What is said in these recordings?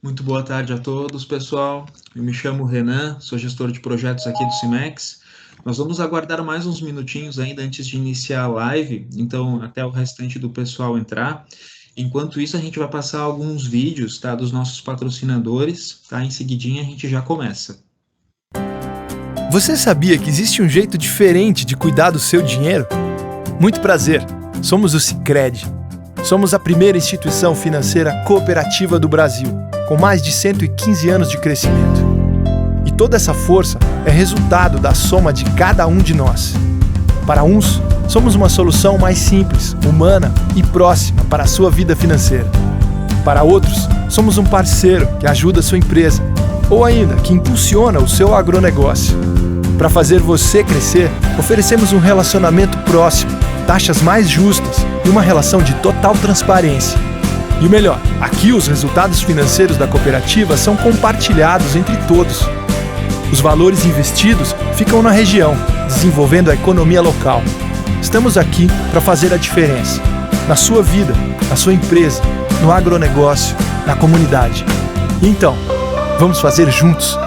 Muito boa tarde a todos, pessoal. Eu me chamo Renan, sou gestor de projetos aqui do Cimex. Nós vamos aguardar mais uns minutinhos ainda antes de iniciar a live, então até o restante do pessoal entrar. Enquanto isso, a gente vai passar alguns vídeos, tá, dos nossos patrocinadores, tá? Em seguidinha a gente já começa. Você sabia que existe um jeito diferente de cuidar do seu dinheiro? Muito prazer, somos o Sicredi. Somos a primeira instituição financeira cooperativa do Brasil, com mais de 115 anos de crescimento. E toda essa força é resultado da soma de cada um de nós. Para uns, somos uma solução mais simples, humana e próxima para a sua vida financeira. Para outros, somos um parceiro que ajuda a sua empresa, ou ainda que impulsiona o seu agronegócio. Para fazer você crescer, oferecemos um relacionamento próximo, taxas mais justas e uma relação de total transparência. E o melhor, aqui os resultados financeiros da cooperativa são compartilhados entre todos. Os valores investidos ficam na região, desenvolvendo a economia local. Estamos aqui para fazer a diferença, na sua vida, na sua empresa, no agronegócio, na comunidade. E então, vamos fazer juntos.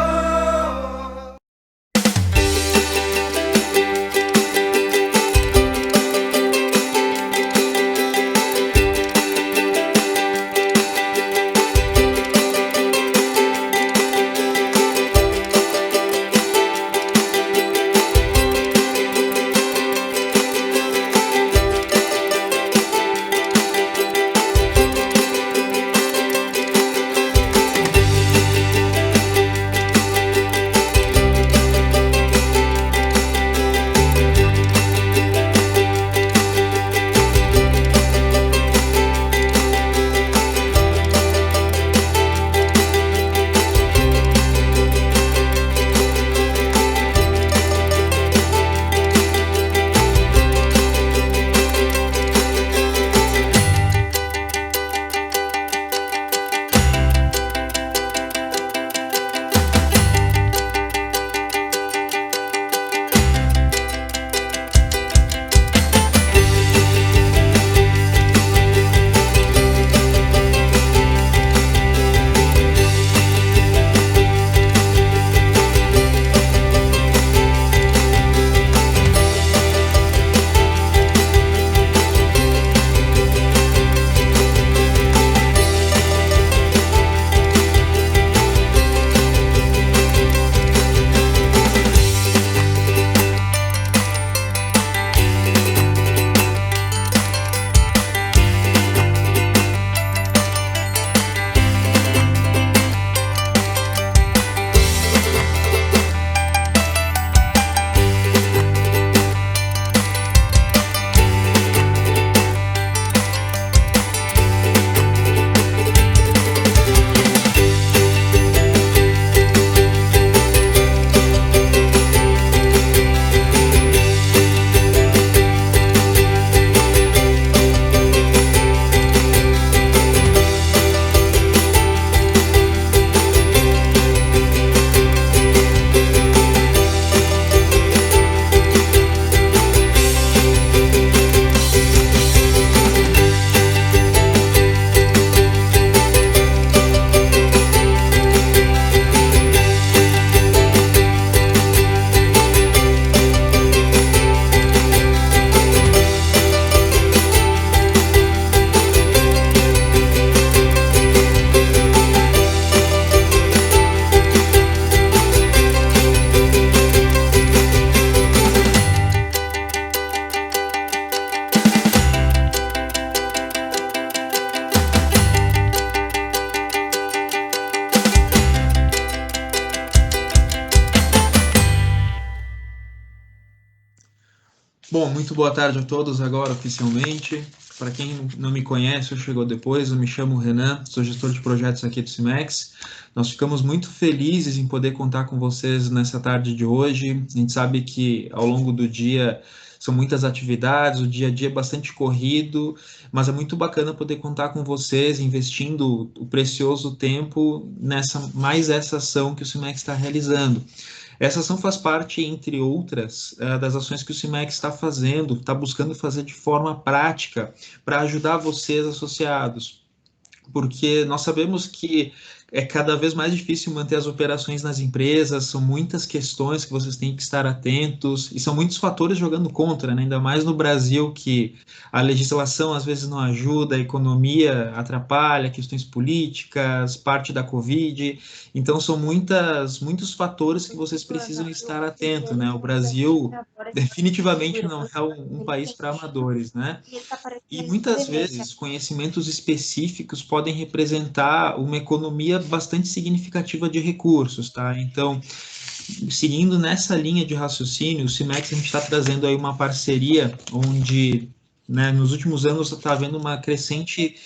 Bom, muito boa tarde a todos agora oficialmente. Para quem não me conhece ou chegou depois, eu me chamo Renan, sou gestor de projetos aqui do Cimex. Nós ficamos muito felizes em poder contar com vocês nessa tarde de hoje. A gente sabe que ao longo do dia são muitas atividades, o dia a dia é bastante corrido, mas é muito bacana poder contar com vocês, investindo o precioso tempo nessa essa ação que o Cimex está realizando. Essa ação faz parte, entre outras, das ações que o Cimex está fazendo, está buscando fazer de forma prática para ajudar vocês associados. Porque nós sabemos que é cada vez mais difícil manter as operações nas empresas, são muitas questões que vocês têm que estar atentos, e são muitos fatores jogando contra, né? Ainda mais no Brasil, que a legislação às vezes não ajuda, a economia atrapalha, questões políticas, parte da Covid, então são muitos fatores que vocês precisam estar atentos, né? O Brasil definitivamente não é um país para amadores, né? E muitas vezes conhecimentos específicos podem representar uma economia bastante significativa de recursos, tá? Então, seguindo nessa linha de raciocínio, o Cimex a gente está trazendo aí uma parceria onde, né, nos últimos anos está havendo uma crescente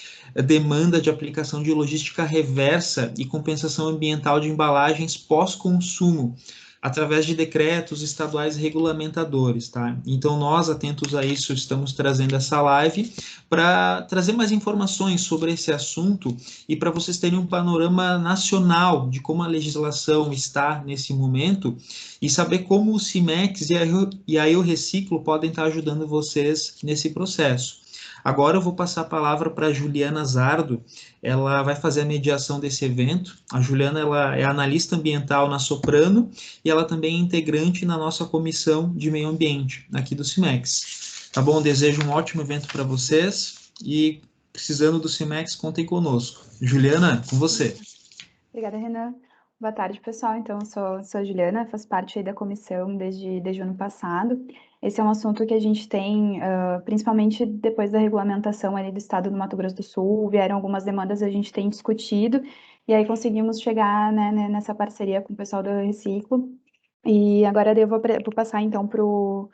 demanda de aplicação de logística reversa e compensação ambiental de embalagens pós-consumo, através de decretos estaduais regulamentadores, tá? Então, nós, atentos a isso, estamos trazendo essa live para trazer mais informações sobre esse assunto e para vocês terem um panorama nacional de como a legislação está nesse momento e saber como o Cimex e a Eu Reciclo podem estar ajudando vocês nesse processo. Agora eu vou passar a palavra para a Juliana Zardo, ela vai fazer a mediação desse evento. A Juliana ela é analista ambiental na Soprano e ela também é integrante na nossa comissão de meio ambiente aqui do Cimex. Tá bom? Desejo um ótimo evento para vocês e precisando do Cimex, contem conosco. Juliana, com você. Obrigada, Renan. Boa tarde, pessoal. Então, eu sou a Juliana, faço parte aí da comissão desde o ano passado. Esse é um assunto que a gente tem, principalmente depois da regulamentação ali do estado do Mato Grosso do Sul, vieram algumas demandas, a gente tem discutido, e aí conseguimos chegar, né, nessa parceria com o pessoal do Reciclo. E agora eu vou passar, então, para o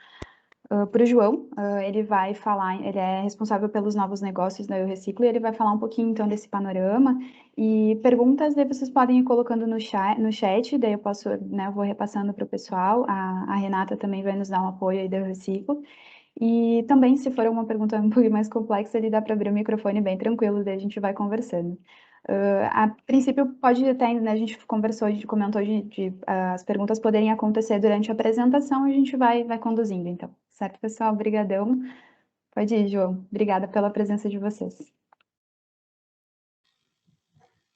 João. Ele vai falar, ele é responsável pelos novos negócios da Eu Reciclo, e ele vai falar um pouquinho, então, desse panorama. E perguntas, daí vocês podem ir colocando no chat, daí eu posso, né, eu vou repassando para o pessoal. A Renata também vai nos dar um apoio aí da Eu Reciclo. E também, se for uma pergunta um pouco mais complexa, ele dá para abrir o microfone bem tranquilo, daí a gente vai conversando. A princípio, pode até, né, a gente comentou de as perguntas poderem acontecer durante a apresentação, a gente vai conduzindo, então. Certo, pessoal? Obrigadão. Pode ir, João. Obrigada pela presença de vocês.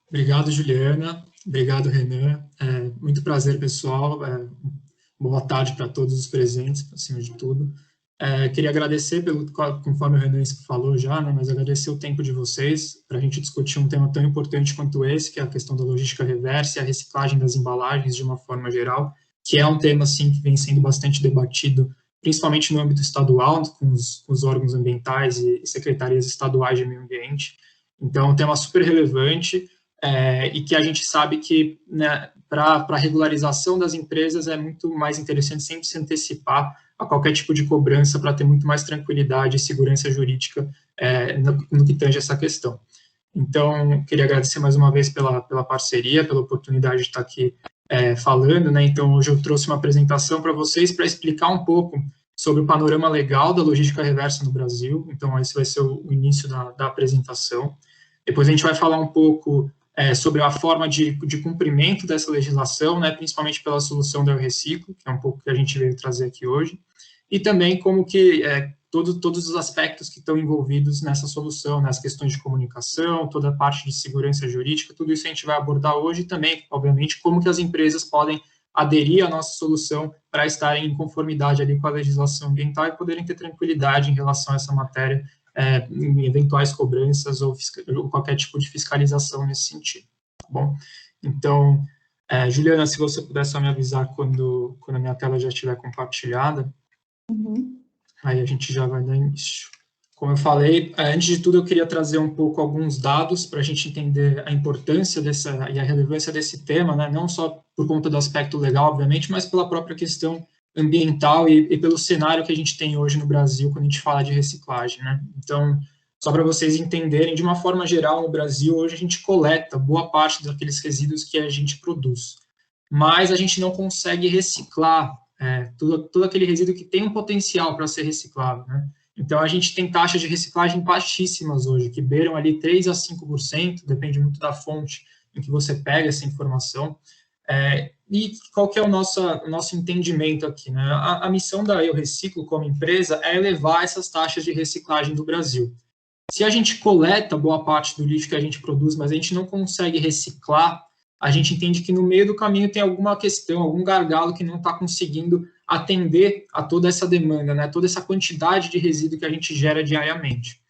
Obrigado, Juliana. Obrigado, Renan. Muito prazer, pessoal. Boa tarde para todos os presentes, acima de tudo. Queria agradecer, conforme o Renan falou já, né, mas agradecer o tempo de vocês para a gente discutir um tema tão importante quanto esse, que é a questão da logística reversa e a reciclagem das embalagens de uma forma geral, que é um tema, assim, que vem sendo bastante debatido, principalmente no âmbito estadual, com os órgãos ambientais e secretarias estaduais de meio ambiente. Então, é um tema super relevante e que a gente sabe que, né, para a regularização das empresas é muito mais interessante sempre se antecipar a qualquer tipo de cobrança para ter muito mais tranquilidade e segurança jurídica no que tange essa questão. Então, queria agradecer mais uma vez pela parceria, pela oportunidade de estar aqui falando, né? Então, hoje eu trouxe uma apresentação para vocês para explicar um pouco sobre o panorama legal da logística reversa no Brasil. Então, esse vai ser o início da apresentação. Depois a gente vai falar um pouco sobre a forma de cumprimento dessa legislação, né, principalmente pela solução do Eu Reciclo, que é um pouco que a gente veio trazer aqui hoje, e também como que todos os aspectos que estão envolvidos nessa solução, né, as questões de comunicação, toda a parte de segurança jurídica, tudo isso a gente vai abordar hoje e também, obviamente, como que as empresas podem aderir à nossa solução para estarem em conformidade ali com a legislação ambiental e poderem ter tranquilidade em relação a essa matéria, em eventuais cobranças ou qualquer tipo de fiscalização nesse sentido, tá bom? Então, Juliana, se você puder só me avisar quando a minha tela já estiver compartilhada, aí a gente já vai dar início. Como eu falei, antes de tudo eu queria trazer um pouco alguns dados para a gente entender a importância e a relevância desse tema, né? Não só por conta do aspecto legal, obviamente, mas pela própria questão ambiental e pelo cenário que a gente tem hoje no Brasil quando a gente fala de reciclagem, né? Então, só para vocês entenderem, de uma forma geral, no Brasil, hoje a gente coleta boa parte daqueles resíduos que a gente produz, mas a gente não consegue reciclar todo aquele resíduo que tem um potencial para ser reciclado, né? Então, a gente tem taxas de reciclagem baixíssimas hoje, que beiram ali 3% a 5%, depende muito da fonte em que você pega essa informação. E qual que é o nosso entendimento aqui, né? A missão da Eu Reciclo como empresa é elevar essas taxas de reciclagem do Brasil. Se a gente coleta boa parte do lixo que a gente produz, mas a gente não consegue reciclar, a gente entende que no meio do caminho tem alguma questão, algum gargalo que não está conseguindo atender a toda essa demanda, né? Toda essa quantidade de resíduo que a gente gera diariamente.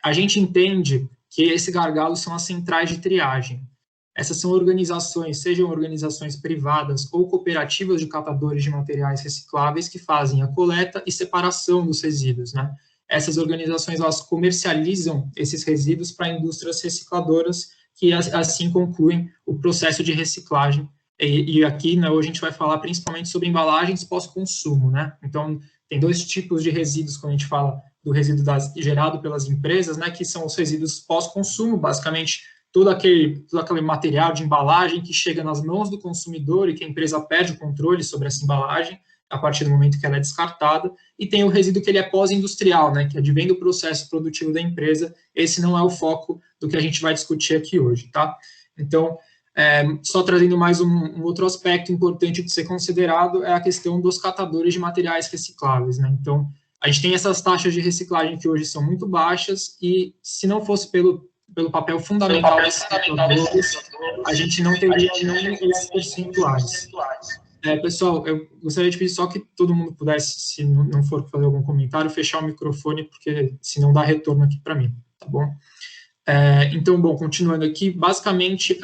A gente entende que esse gargalo são as centrais de triagem. Essas são organizações, sejam organizações privadas ou cooperativas de catadores de materiais recicláveis que fazem a coleta e separação dos resíduos, né? Essas organizações, elas comercializam esses resíduos para indústrias recicladoras que assim concluem o processo de reciclagem. E aqui, né, hoje a gente vai falar principalmente sobre embalagens pós-consumo, né? Então, tem dois tipos de resíduos quando a gente fala do resíduo gerado pelas empresas, né, que são os resíduos pós-consumo, basicamente todo aquele material de embalagem que chega nas mãos do consumidor e que a empresa perde o controle sobre essa embalagem a partir do momento que ela é descartada, e tem o resíduo que ele é pós-industrial, né, que advém do processo produtivo da empresa. Esse não é o foco do que a gente vai discutir aqui hoje, tá? Então, só trazendo mais um outro aspecto importante de ser considerado é a questão dos catadores de materiais recicláveis, né? Então, a gente tem essas taxas de reciclagem que hoje são muito baixas e, se não fosse pelo papel fundamental desses catadores, a gente não teria nem esses percentuais. Pessoal, eu gostaria de pedir só que todo mundo pudesse, se não for fazer algum comentário, fechar o microfone, porque senão dá retorno aqui para mim, tá bom? Então, bom, continuando aqui, basicamente,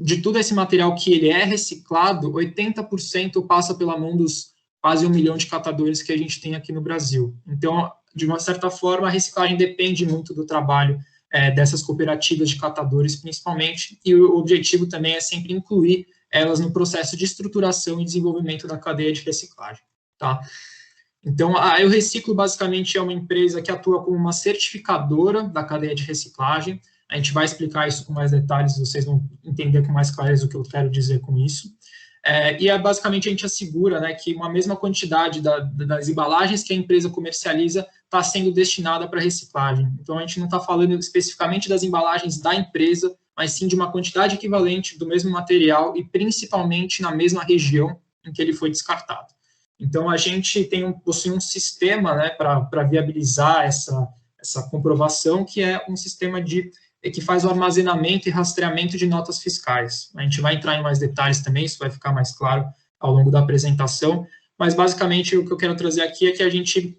de todo esse material que ele é reciclado, 80% passa pela mão dos quase 1 milhão de catadores que a gente tem aqui no Brasil. Então, de uma certa forma, a reciclagem depende muito do trabalho dessas cooperativas de catadores, principalmente, e o objetivo também é sempre incluir elas no processo de estruturação e desenvolvimento da cadeia de reciclagem, tá? Então, a Eu Reciclo, basicamente, é uma empresa que atua como uma certificadora da cadeia de reciclagem. A gente vai explicar isso com mais detalhes, vocês vão entender com mais clareza o que eu quero dizer com isso. Basicamente, a gente assegura, né, que uma mesma quantidade das embalagens que a empresa comercializa está sendo destinada para reciclagem. Então, a gente não está falando especificamente das embalagens da empresa, mas sim de uma quantidade equivalente do mesmo material e principalmente na mesma região em que ele foi descartado. Então, a gente possui um sistema, né, para viabilizar essa comprovação, que é um sistema que faz o armazenamento e rastreamento de notas fiscais. A gente vai entrar em mais detalhes também, isso vai ficar mais claro ao longo da apresentação, mas basicamente o que eu quero trazer aqui é que a gente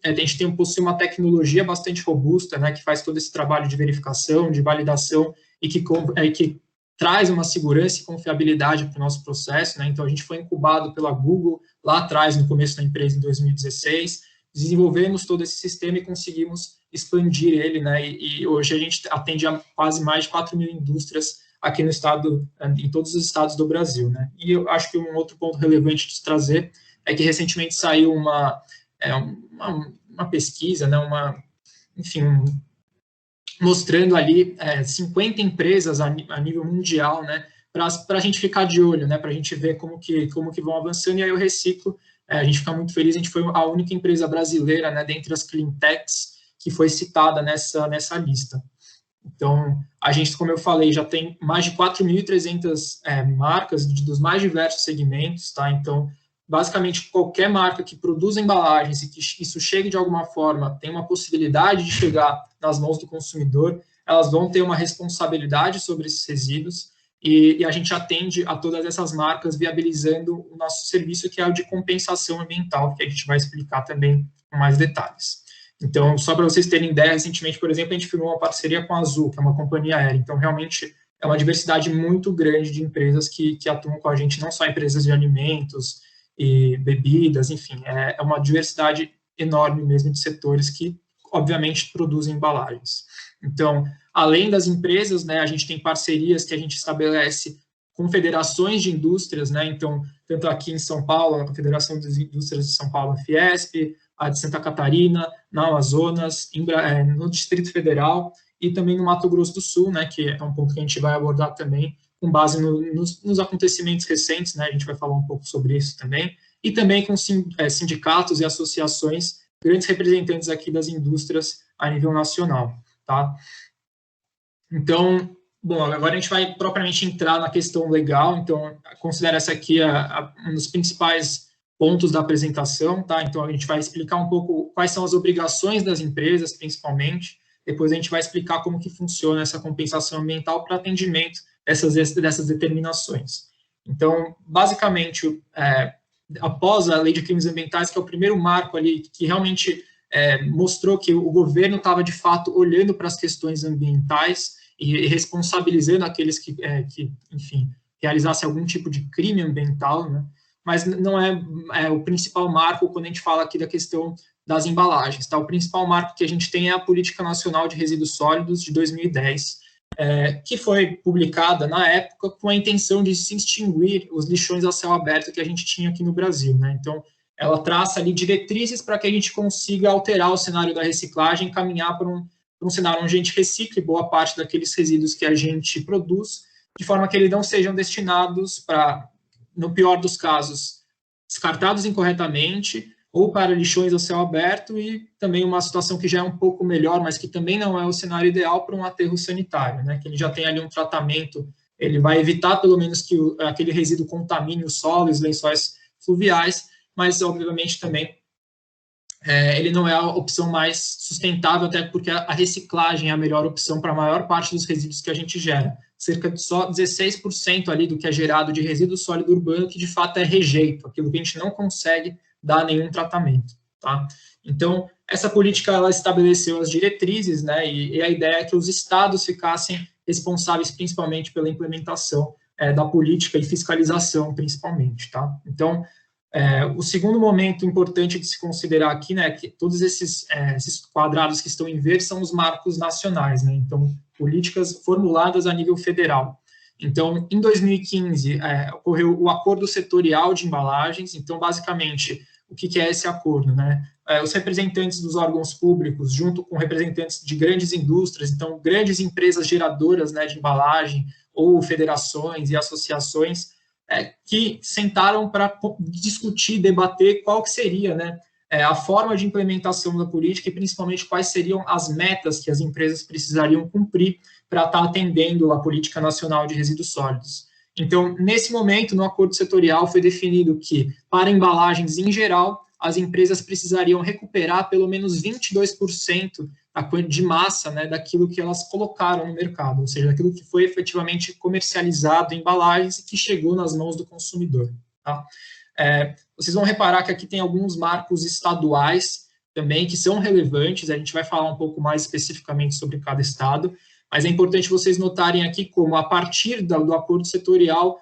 possui uma tecnologia bastante robusta, né, que faz todo esse trabalho de verificação, de validação e que traz uma segurança e confiabilidade para o nosso processo, né? Então, a gente foi incubado pela Google lá atrás, no começo da empresa, em 2016, desenvolvemos todo esse sistema e conseguimos expandir ele, né? E hoje a gente atende a quase mais de 4 mil indústrias aqui no estado, em todos os estados do Brasil, né? E eu acho que um outro ponto relevante de se trazer é que recentemente saiu uma pesquisa, né? Mostrando ali 50 empresas a nível mundial, né, para a gente ficar de olho, né, para a gente ver como que vão avançando. E aí o Reciclo, a gente fica muito feliz, a gente foi a única empresa brasileira, né, dentre as clean techs que foi citada nessa lista. Então, a gente, como eu falei, já tem mais de 4.300 marcas dos mais diversos segmentos, tá? Então, basicamente, qualquer marca que produza embalagens e que isso chegue de alguma forma, tem uma possibilidade de chegar nas mãos do consumidor, elas vão ter uma responsabilidade sobre esses resíduos e a gente atende a todas essas marcas viabilizando o nosso serviço, que é o de compensação ambiental, que a gente vai explicar também com mais detalhes. Então, só para vocês terem ideia, recentemente, por exemplo, a gente firmou uma parceria com a Azul, que é uma companhia aérea. Então, realmente, é uma diversidade muito grande de empresas que atuam com a gente, não só empresas de alimentos e bebidas, enfim, é uma diversidade enorme mesmo de setores que, obviamente, produzem embalagens. Então, além das empresas, né, a gente tem parcerias que a gente estabelece com federações de indústrias, né, então, tanto aqui em São Paulo, a Federação das Indústrias de São Paulo, a Fiesp, a de Santa Catarina, na Amazonas, no Distrito Federal e também no Mato Grosso do Sul, né, que é um ponto que a gente vai abordar também, com base nos acontecimentos recentes, né, a gente vai falar um pouco sobre isso também, e também com sindicatos e associações, grandes representantes aqui das indústrias a nível nacional, tá? Então, bom, agora a gente vai propriamente entrar na questão legal, então, considero essa aqui um dos principais pontos da apresentação, tá? Então, a gente vai explicar um pouco quais são as obrigações das empresas, principalmente, Depois a gente vai explicar como que funciona essa compensação ambiental para atendimento dessas determinações. Então, basicamente, após a Lei de Crimes Ambientais, que é o primeiro marco ali que realmente mostrou que o governo estava, de fato, olhando para as questões ambientais e responsabilizando aqueles que enfim, realizassem algum tipo de crime ambiental, né? Mas não é o principal marco quando a gente fala aqui da questão das embalagens. Tá? O principal marco que a gente tem é a Política Nacional de Resíduos Sólidos de 2010, que foi publicada na época com a intenção de se extinguir os lixões a céu aberto que a gente tinha aqui no Brasil, né? Então, ela traça ali diretrizes para que a gente consiga alterar o cenário da reciclagem, caminhar para um cenário onde a gente recicle boa parte daqueles resíduos que a gente produz, de forma que eles não sejam destinados para, no pior dos casos, descartados incorretamente, ou para lixões a céu aberto, e também uma situação que já é um pouco melhor, mas que também não é o cenário ideal, para um aterro sanitário, né? Que ele já tem ali um tratamento, ele vai evitar pelo menos que aquele resíduo contamine o solo e os lençóis fluviais, mas obviamente também ele não é a opção mais sustentável, até porque a reciclagem é a melhor opção para a maior parte dos resíduos que a gente gera. Cerca de só 16% ali do que é gerado de resíduo sólido urbano que de fato é rejeito, aquilo que a gente não consegue dar nenhum tratamento, tá? Então, essa política, ela estabeleceu as diretrizes, né, e a ideia é que os estados ficassem responsáveis principalmente pela implementação da política e fiscalização, principalmente, tá? Então, o segundo momento importante de se considerar aqui, né, que todos esses quadrados que estão em verde são os marcos nacionais, né? Então, políticas formuladas a nível federal. Então, em 2015, ocorreu o Acordo Setorial de Embalagens. Então, basicamente, o que é esse acordo, né? Os representantes dos órgãos públicos, junto com representantes de grandes indústrias, então, grandes empresas geradoras, né, de embalagem, ou federações e associações, que sentaram para discutir, debater qual que seria, né, a forma de implementação da política e, principalmente, quais seriam as metas que as empresas precisariam cumprir para estar atendendo a Política Nacional de Resíduos Sólidos. Então, nesse momento, no acordo setorial, foi definido que, para embalagens em geral, as empresas precisariam recuperar pelo menos 22% de massa, né, daquilo que elas colocaram no mercado, ou seja, daquilo que foi efetivamente comercializado em embalagens e que chegou nas mãos do consumidor. Tá? Vocês vão reparar que aqui tem alguns marcos estaduais também que são relevantes, a gente vai falar um pouco mais especificamente sobre cada estado, mas é importante vocês notarem aqui como, a partir do acordo setorial,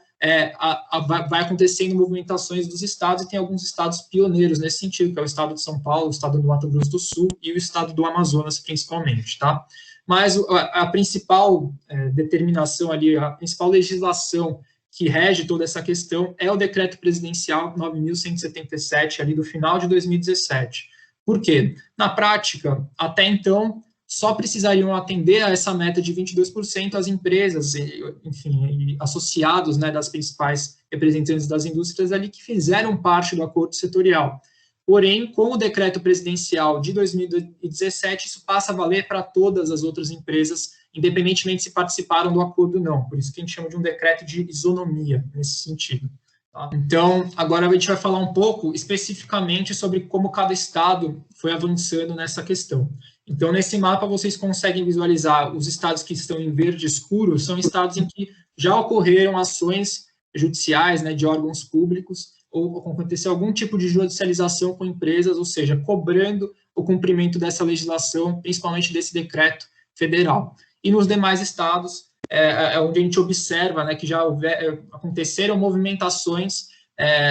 vai acontecendo movimentações dos estados, e tem alguns estados pioneiros nesse sentido, que é o estado de São Paulo, o estado do Mato Grosso do Sul e o estado do Amazonas, principalmente, tá? Mas a principal determinação ali, a principal legislação que rege toda essa questão é o Decreto Presidencial 9.177, ali do final de 2017. Por quê? Na prática, até então, só precisariam atender a essa meta de 22% as empresas, enfim, associados, né, das principais representantes das indústrias ali que fizeram parte do acordo setorial. Porém, com o decreto presidencial de 2017, isso passa a valer para todas as outras empresas, independentemente se participaram do acordo ou não. Por isso que a gente chama de um decreto de isonomia, nesse sentido. Tá? Então, agora a gente vai falar um pouco especificamente sobre como cada estado foi avançando nessa questão. Então, nesse mapa, vocês conseguem visualizar os estados que estão em verde escuro, são estados em que já ocorreram ações judiciais, né, de órgãos públicos, ou aconteceu algum tipo de judicialização com empresas, ou seja, cobrando o cumprimento dessa legislação, principalmente desse decreto federal. E nos demais estados, onde a gente observa, né, que já aconteceram movimentações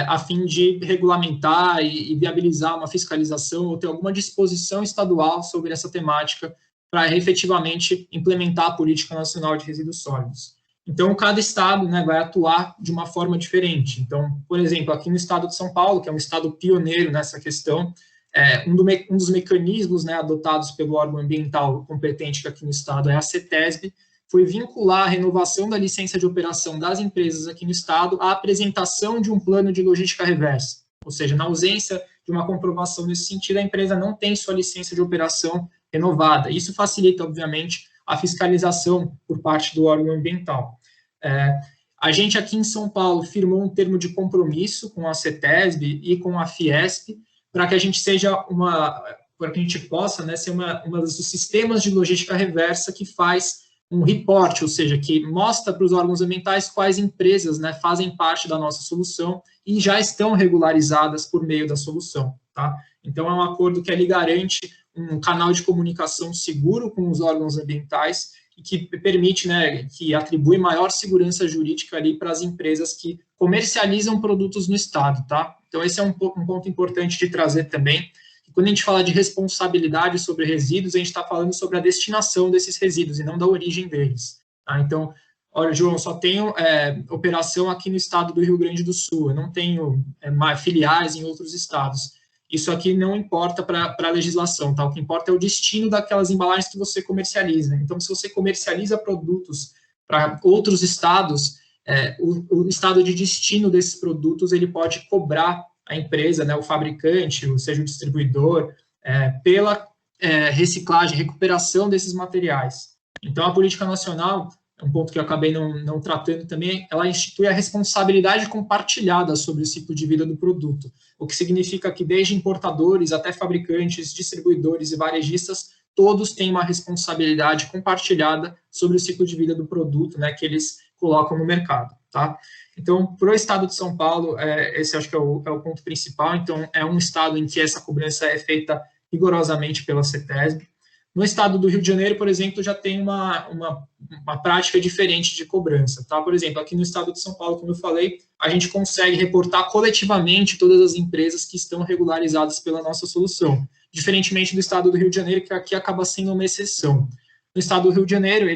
a fim de regulamentar e viabilizar uma fiscalização ou ter alguma disposição estadual sobre essa temática para efetivamente implementar a Política Nacional de Resíduos Sólidos. Então, cada estado, né, vai atuar de uma forma diferente. Então, por exemplo, aqui no estado de São Paulo, que é um estado pioneiro nessa questão, um dos mecanismos, né, adotados pelo órgão ambiental competente que aqui no estado é a CETESB, foi vincular a renovação da licença de operação das empresas aqui no estado à apresentação de um plano de logística reversa. Ou seja, na ausência de uma comprovação nesse sentido, a empresa não tem sua licença de operação renovada. Isso facilita, obviamente, a fiscalização por parte do órgão ambiental. A gente aqui em São Paulo firmou um termo de compromisso com a CETESB e com a Fiesp para que a gente seja para que a gente possa, né, ser uma dos sistemas de logística reversa que faz um report, ou seja, que mostra para os órgãos ambientais quais empresas, né, fazem parte da nossa solução e já estão regularizadas por meio da solução, tá? Então, é um acordo que ele garante um canal de comunicação seguro com os órgãos ambientais e que permite, né, que atribui maior segurança jurídica ali para as empresas que comercializam produtos no Estado, tá? Então, esse é um ponto importante de trazer também. Quando a gente fala de responsabilidade sobre resíduos, a gente está falando sobre a destinação desses resíduos e não da origem deles, tá? Então, olha, João, só tenho operação aqui no estado do Rio Grande do Sul, eu não tenho filiais em outros estados. Isso aqui não importa para a legislação, tá? O que importa é o destino daquelas embalagens que você comercializa. Então, se você comercializa produtos para outros estados, o estado de destino desses produtos, ele pode cobrar a empresa, né, o fabricante, ou seja, o distribuidor, pela reciclagem, recuperação desses materiais. Então, a política nacional, um ponto que eu acabei não tratando também, ela institui a responsabilidade compartilhada sobre o ciclo de vida do produto, o que significa que desde importadores até fabricantes, distribuidores e varejistas, todos têm uma responsabilidade compartilhada sobre o ciclo de vida do produto, né, que eles colocam no mercado, tá? Então, para o estado de São Paulo, esse acho que é o ponto principal. Então, é um estado em que essa cobrança é feita rigorosamente pela CETESB. No estado do Rio de Janeiro, por exemplo, já tem uma prática diferente de cobrança, tá? Por exemplo, aqui no estado de São Paulo, como eu falei, a gente consegue reportar coletivamente todas as empresas que estão regularizadas pela nossa solução, diferentemente do estado do Rio de Janeiro, que aqui acaba sendo uma exceção. No estado do Rio de Janeiro,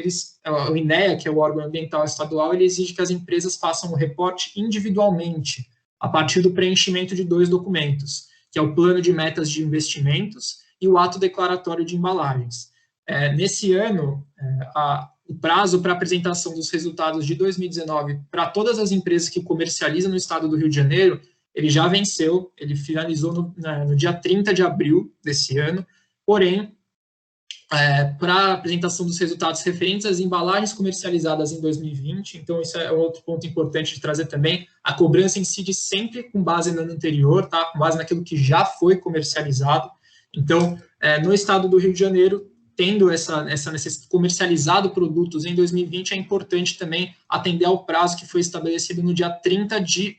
o INEA, que é o órgão ambiental estadual, ele exige que as empresas façam o reporte individualmente, a partir do preenchimento de 2 documentos, que é o plano de metas de investimentos e o ato declaratório de embalagens. Nesse ano, o prazo para apresentação dos resultados de 2019 para todas as empresas que comercializam no estado do Rio de Janeiro, ele já venceu, ele finalizou no dia 30 de abril desse ano, porém, para a apresentação dos resultados referentes às embalagens comercializadas em 2020, então isso é outro ponto importante de trazer também, a cobrança incide sempre com base no ano anterior, tá? Com base naquilo que já foi comercializado. Então, no estado do Rio de Janeiro, tendo essa necessidade de comercializado produtos em 2020, é importante também atender ao prazo que foi estabelecido no dia 30 de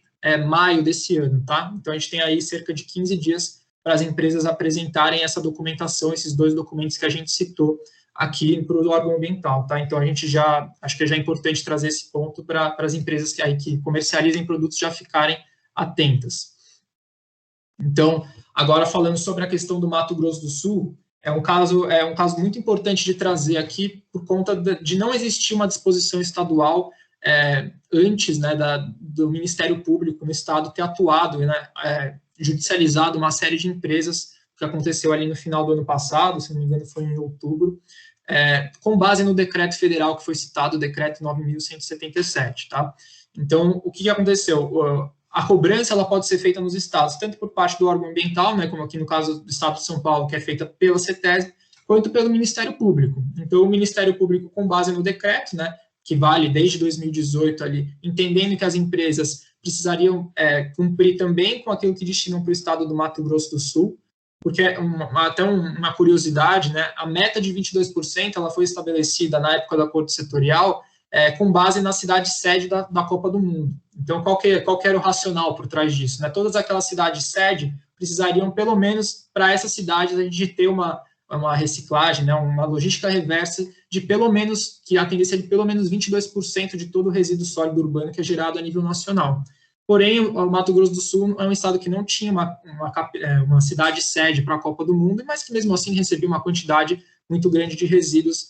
maio desse ano, tá? Então, a gente tem aí cerca de 15 dias para as empresas apresentarem essa documentação, esses 2 documentos que a gente citou aqui para o órgão ambiental, tá? Então, acho que já é importante trazer esse ponto para as empresas que comercializem produtos já ficarem atentas. Então, agora falando sobre a questão do Mato Grosso do Sul, é um caso muito importante de trazer aqui por conta de não existir uma disposição estadual antes, né, do Ministério Público no estado ter atuado, né, judicializado uma série de empresas, que aconteceu ali no final do ano passado, se não me engano foi em outubro, com base no decreto federal que foi citado, o decreto 9.177, tá? Então, o que aconteceu? A cobrança ela pode ser feita nos estados, tanto por parte do órgão ambiental, né, como aqui no caso do estado de São Paulo, que é feita pela CETESB, quanto pelo Ministério Público. Então, o Ministério Público, com base no decreto, né, que vale desde 2018 ali, entendendo que as empresas precisariam cumprir também com aquilo que destinam para o estado do Mato Grosso do Sul, porque até uma curiosidade, né, a meta de 22% ela foi estabelecida na época do acordo setorial com base na cidade sede da Copa do Mundo. Então, qual que era o racional por trás disso? Né? Todas aquelas cidades sede precisariam, pelo menos, para essas cidades, a gente ter uma reciclagem, né, uma logística reversa de pelo menos, que atendesse de pelo menos 22% de todo o resíduo sólido urbano que é gerado a nível nacional. Porém, o Mato Grosso do Sul é um estado que não tinha uma cidade sede para a Copa do Mundo, mas que mesmo assim recebia uma quantidade muito grande de resíduos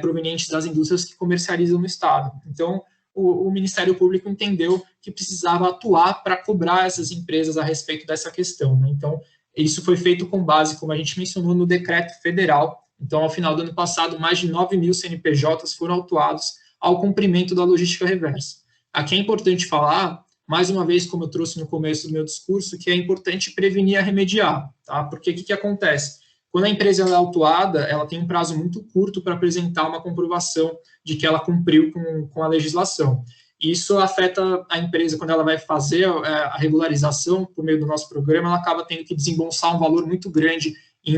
provenientes das indústrias que comercializam no estado. Então, o Ministério Público entendeu que precisava atuar para cobrar essas empresas a respeito dessa questão, né? Então, isso foi feito com base, como a gente mencionou, no decreto federal. Então, ao final do ano passado, mais de 9.000 CNPJs foram autuados ao cumprimento da logística reversa. Aqui é importante falar, mais uma vez, como eu trouxe no começo do meu discurso, que é importante prevenir e remediar, tá? Porque o que acontece? Quando a empresa é autuada, ela tem um prazo muito curto para apresentar uma comprovação de que ela cumpriu com a legislação. Isso afeta a empresa quando ela vai fazer a regularização por meio do nosso programa, ela acaba tendo que desembolsar um valor muito grande em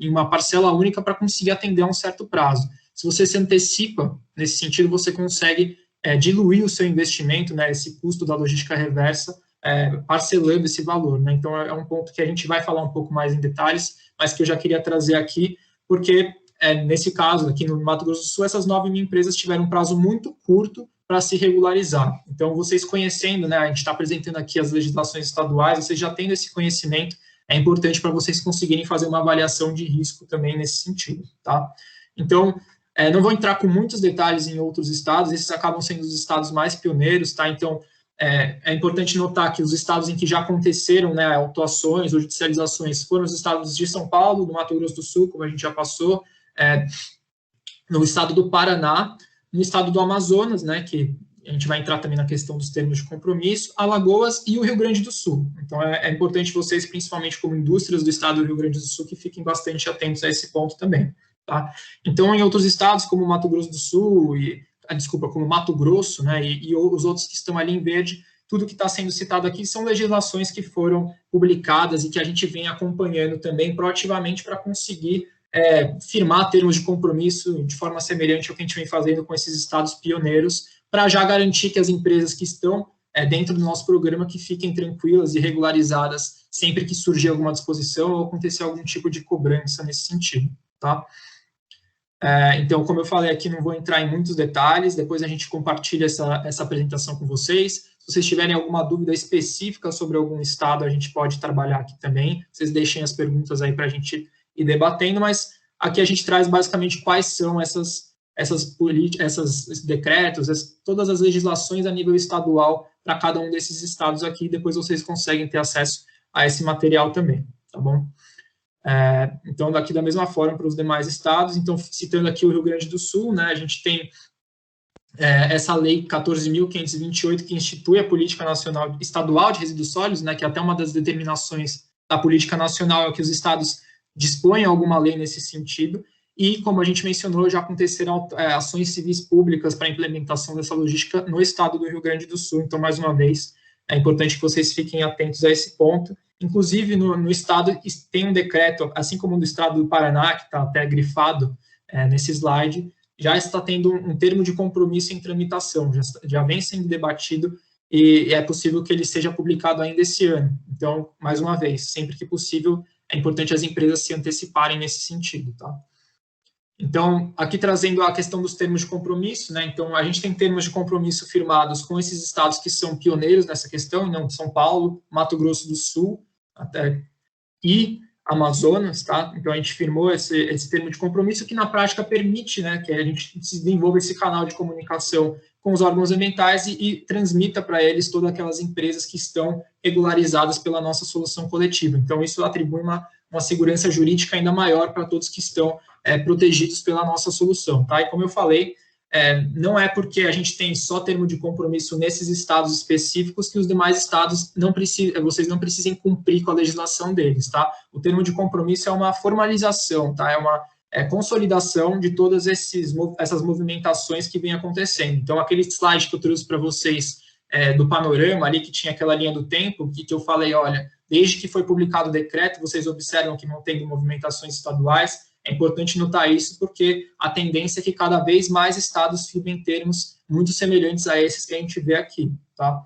uma parcela única para conseguir atender a um certo prazo. Se você se antecipa, nesse sentido, você consegue diluir o seu investimento, né, esse custo da logística reversa, parcelando esse valor, né? Então, é um ponto que a gente vai falar um pouco mais em detalhes, mas que eu já queria trazer aqui, porque, nesse caso, aqui no Mato Grosso do Sul, essas 9 mil empresas tiveram um prazo muito curto para se regularizar. Então, vocês conhecendo, né, a gente está apresentando aqui as legislações estaduais, vocês já tendo esse conhecimento, é importante para vocês conseguirem fazer uma avaliação de risco também nesse sentido, tá? Então, não vou entrar com muitos detalhes em outros estados, esses acabam sendo os estados mais pioneiros, tá? Então, é importante notar que os estados em que já aconteceram, né, autuações ou judicializações foram os estados de São Paulo, do Mato Grosso do Sul, como a gente já passou, no estado do Paraná, no estado do Amazonas, né, que a gente vai entrar também na questão dos termos de compromisso, Alagoas e o Rio Grande do Sul. Então, é importante vocês, principalmente como indústrias do estado do Rio Grande do Sul, que fiquem bastante atentos a esse ponto também, tá? Então, em outros estados, como Mato Grosso do Sul como Mato Grosso, né, e os outros que estão ali em verde, tudo que está sendo citado aqui são legislações que foram publicadas e que a gente vem acompanhando também proativamente para conseguir firmar termos de compromisso de forma semelhante ao que a gente vem fazendo com esses estados pioneiros, para já garantir que as empresas que estão dentro do nosso programa que fiquem tranquilas e regularizadas sempre que surgir alguma disposição ou acontecer algum tipo de cobrança nesse sentido, tá? Então, como eu falei aqui, não vou entrar em muitos detalhes, depois a gente compartilha essa apresentação com vocês. Se vocês tiverem alguma dúvida específica sobre algum estado, a gente pode trabalhar aqui também. Vocês deixem as perguntas aí para a gente ir debatendo, mas aqui a gente traz basicamente quais são esses decretos, todas as legislações a nível estadual para cada um desses estados aqui, depois vocês conseguem ter acesso a esse material também, tá bom? Então, daqui da mesma forma para os demais estados, então, citando aqui o Rio Grande do Sul, né, a gente tem essa lei 14.528 que institui a Política Nacional Estadual de Resíduos Sólidos, né, que é até uma das determinações da política nacional é que os estados disponham alguma lei nesse sentido, e, como a gente mencionou, já aconteceram ações civis públicas para a implementação dessa logística no estado do Rio Grande do Sul. Então, mais uma vez, é importante que vocês fiquem atentos a esse ponto. Inclusive, no estado tem um decreto, assim como no estado do Paraná, que está até grifado nesse slide, já está tendo um termo de compromisso em tramitação, já vem sendo debatido e é possível que ele seja publicado ainda esse ano. Então, mais uma vez, sempre que possível, é importante as empresas se anteciparem nesse sentido, tá? Então, aqui trazendo a questão dos termos de compromisso, né? Então, a gente tem termos de compromisso firmados com esses estados que são pioneiros nessa questão, não São Paulo, Mato Grosso do Sul, e Amazonas, tá? Então, a gente firmou esse termo de compromisso que, na prática, permite, né, que a gente desenvolva esse canal de comunicação com os órgãos ambientais e transmita para eles todas aquelas empresas que estão regularizadas pela nossa solução coletiva. Então, isso atribui uma segurança jurídica ainda maior para todos que estão protegidos pela nossa solução, tá? E como eu falei, não é porque a gente tem só termo de compromisso nesses estados específicos que os demais estados vocês não precisem cumprir com a legislação deles, tá? O termo de compromisso é uma formalização, tá? É uma consolidação de todas essas movimentações que vêm acontecendo. Então, aquele slide que eu trouxe para vocês do panorama ali, que tinha aquela linha do tempo, que eu falei, olha, desde que foi publicado o decreto, vocês observam que não tem movimentações estaduais. É importante notar isso porque a tendência é que cada vez mais estados firmem termos muito semelhantes a esses que a gente vê aqui, tá?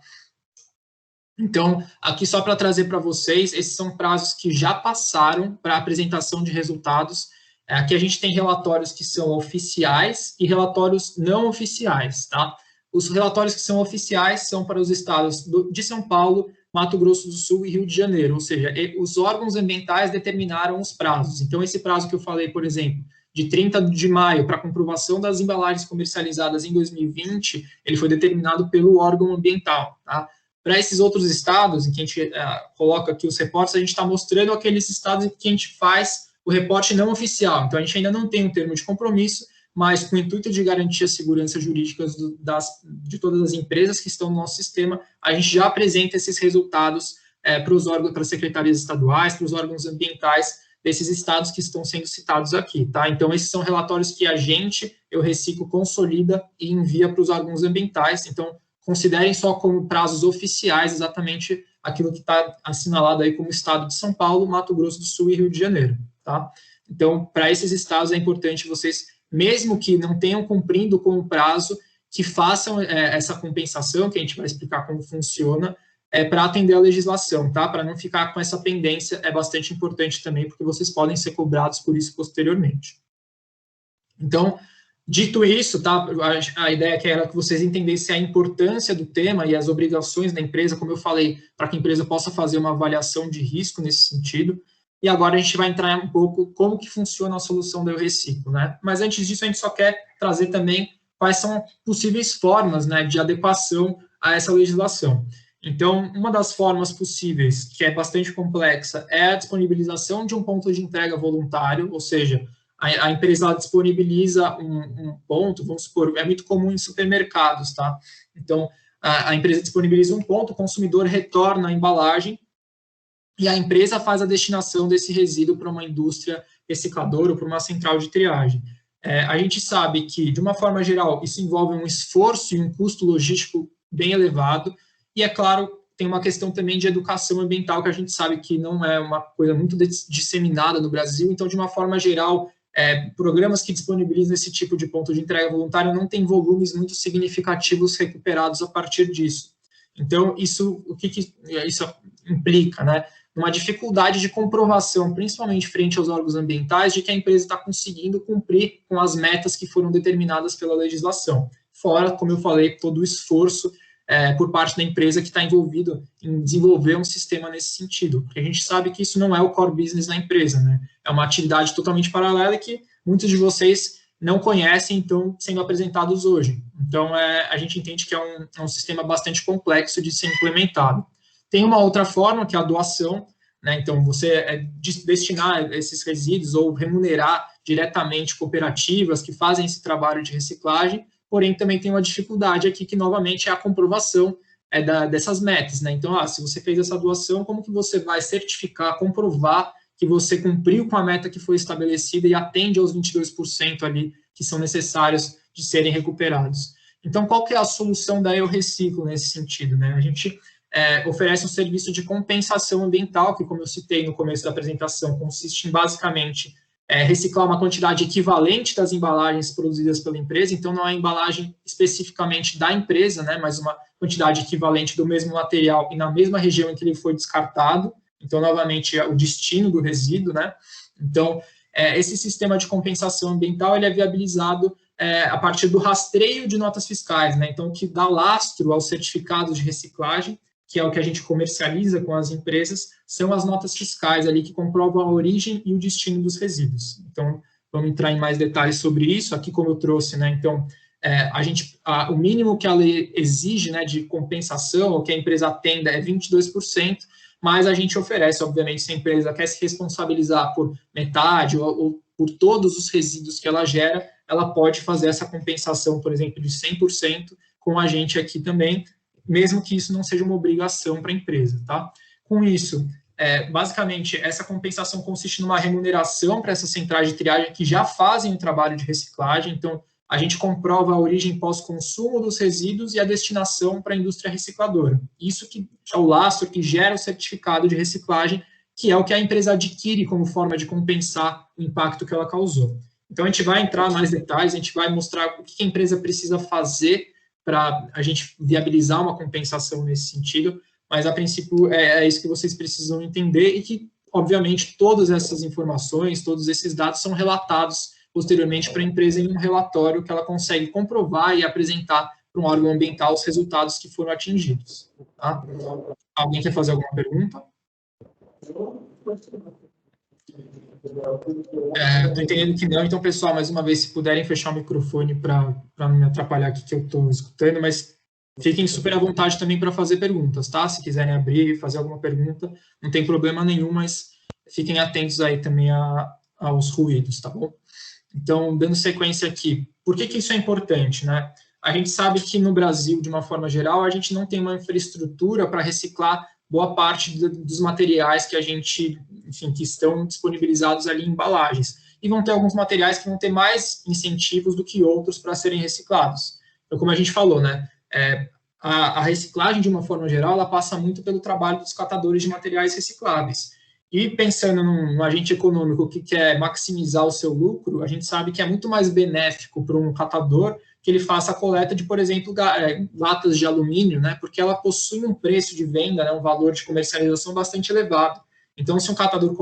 Então, aqui só para trazer para vocês, esses são prazos que já passaram para apresentação de resultados. Aqui a gente tem relatórios que são oficiais e relatórios não oficiais, tá? Os relatórios que são oficiais são para os estados de São Paulo, Mato Grosso do Sul e Rio de Janeiro, ou seja, os órgãos ambientais determinaram os prazos. Então, esse prazo que eu falei, por exemplo, de 30 de maio para comprovação das embalagens comercializadas em 2020, ele foi determinado pelo órgão ambiental, tá? Para esses outros estados, em que a gente coloca aqui os reportes, a gente está mostrando aqueles estados em que a gente faz o reporte não oficial. Então, a gente ainda não tem um termo de compromisso, mas com o intuito de garantir a segurança jurídica de todas as empresas que estão no nosso sistema, a gente já apresenta esses resultados para os órgãos, para as secretarias estaduais, para os órgãos ambientais desses estados que estão sendo citados aqui, tá? Então, esses são relatórios que eu reciclo, consolida e envia para os órgãos ambientais. Então, considerem só como prazos oficiais exatamente aquilo que está assinalado aí como estado de São Paulo, Mato Grosso do Sul e Rio de Janeiro, tá? Então, para esses estados é importante vocês, mesmo que não tenham cumprido com o prazo, que façam essa compensação, que a gente vai explicar como funciona, para atender a legislação, tá? Para não ficar com essa pendência, é bastante importante também, porque vocês podem ser cobrados por isso posteriormente. Então, dito isso, tá? A ideia que era que vocês entendessem a importância do tema e as obrigações da empresa, como eu falei, para que a empresa possa fazer uma avaliação de risco nesse sentido. E agora a gente vai entrar um pouco como que funciona a solução do Eu Reciclo, né? Mas antes disso, a gente só quer trazer também quais são possíveis formas, né, de adequação a essa legislação. Então, uma das formas possíveis, que é bastante complexa, é a disponibilização de um ponto de entrega voluntário, ou seja, a empresa disponibiliza um ponto, vamos supor, é muito comum em supermercados, tá? Então, a empresa disponibiliza um ponto, o consumidor retorna a embalagem e a empresa faz a destinação desse resíduo para uma indústria recicladora ou para uma central de triagem. A gente sabe que, de uma forma geral, isso envolve um esforço e um custo logístico bem elevado, e, é claro, tem uma questão também de educação ambiental, que a gente sabe que não é uma coisa muito disseminada no Brasil, então, de uma forma geral, programas que disponibilizam esse tipo de ponto de entrega voluntário não têm volumes muito significativos recuperados a partir disso. Então, o que isso implica, né? Uma dificuldade de comprovação, principalmente frente aos órgãos ambientais, de que a empresa está conseguindo cumprir com as metas que foram determinadas pela legislação. Fora, como eu falei, todo o esforço por parte da empresa que está envolvido em desenvolver um sistema nesse sentido. Porque a gente sabe que isso não é o core business da empresa, né? É uma atividade totalmente paralela que muitos de vocês não conhecem, então, sendo apresentados hoje. Então, a gente entende que é um sistema bastante complexo de ser implementado. Tem uma outra forma, que é a doação, né? Então, você destinar esses resíduos ou remunerar diretamente cooperativas que fazem esse trabalho de reciclagem, porém, também tem uma dificuldade aqui, que, novamente, é a comprovação dessas metas, né? Então, se você fez essa doação, como que você vai certificar, comprovar que você cumpriu com a meta que foi estabelecida e atende aos 22% ali que são necessários de serem recuperados? Então, qual que é a solução da Eu Reciclo nesse sentido, né? A gente oferece um serviço de compensação ambiental, que, como eu citei no começo da apresentação, consiste em, basicamente, reciclar uma quantidade equivalente das embalagens produzidas pela empresa. Então, não é a embalagem especificamente da empresa, né, mas uma quantidade equivalente do mesmo material e na mesma região em que ele foi descartado. Então, novamente, o destino do resíduo, né? Então, esse sistema de compensação ambiental ele é viabilizado a partir do rastreio de notas fiscais, né? Então, que dá lastro aos certificados de reciclagem, que é o que a gente comercializa com as empresas, são as notas fiscais ali que comprovam a origem e o destino dos resíduos. Então, vamos entrar em mais detalhes sobre isso, aqui como eu trouxe, né? Então, o mínimo que a lei exige, né, de compensação, ou que a empresa atenda, é 22%, mas a gente oferece, obviamente, se a empresa quer se responsabilizar por metade ou por todos os resíduos que ela gera, ela pode fazer essa compensação, por exemplo, de 100% com a gente aqui também, mesmo que isso não seja uma obrigação para a empresa, tá? Com isso, basicamente, essa compensação consiste numa remuneração para essas centrais de triagem que já fazem o trabalho de reciclagem. Então, a gente comprova a origem pós-consumo dos resíduos e a destinação para a indústria recicladora. Isso que é o lastro que gera o certificado de reciclagem, que é o que a empresa adquire como forma de compensar o impacto que ela causou. Então, a gente vai entrar em mais detalhes, a gente vai mostrar o que a empresa precisa fazer para a gente viabilizar uma compensação nesse sentido, mas, a princípio, é isso que vocês precisam entender e que, obviamente, todas essas informações, todos esses dados são relatados posteriormente para a empresa em um relatório que ela consegue comprovar e apresentar para um órgão ambiental os resultados que foram atingidos. Tá? Alguém quer fazer alguma pergunta? Estou entendendo que não, então, pessoal, mais uma vez, se puderem fechar o microfone para não me atrapalhar aqui que eu estou escutando, mas fiquem super à vontade também para fazer perguntas, tá? Se quiserem abrir e fazer alguma pergunta, não tem problema nenhum, mas fiquem atentos aí também aos ruídos, tá bom? Então, dando sequência aqui, por que isso é importante, né? A gente sabe que no Brasil, de uma forma geral, a gente não tem uma infraestrutura para reciclar boa parte dos materiais que a gente, enfim, que estão disponibilizados ali em embalagens. E vão ter alguns materiais que vão ter mais incentivos do que outros para serem reciclados. Então, como a gente falou, né? A reciclagem, de uma forma geral, ela passa muito pelo trabalho dos catadores de materiais recicláveis. E pensando num agente econômico que quer maximizar o seu lucro, a gente sabe que é muito mais benéfico para um catador que ele faça a coleta de, por exemplo, latas de alumínio, né, porque ela possui um preço de venda, né, um valor de comercialização bastante elevado. Então, se um catador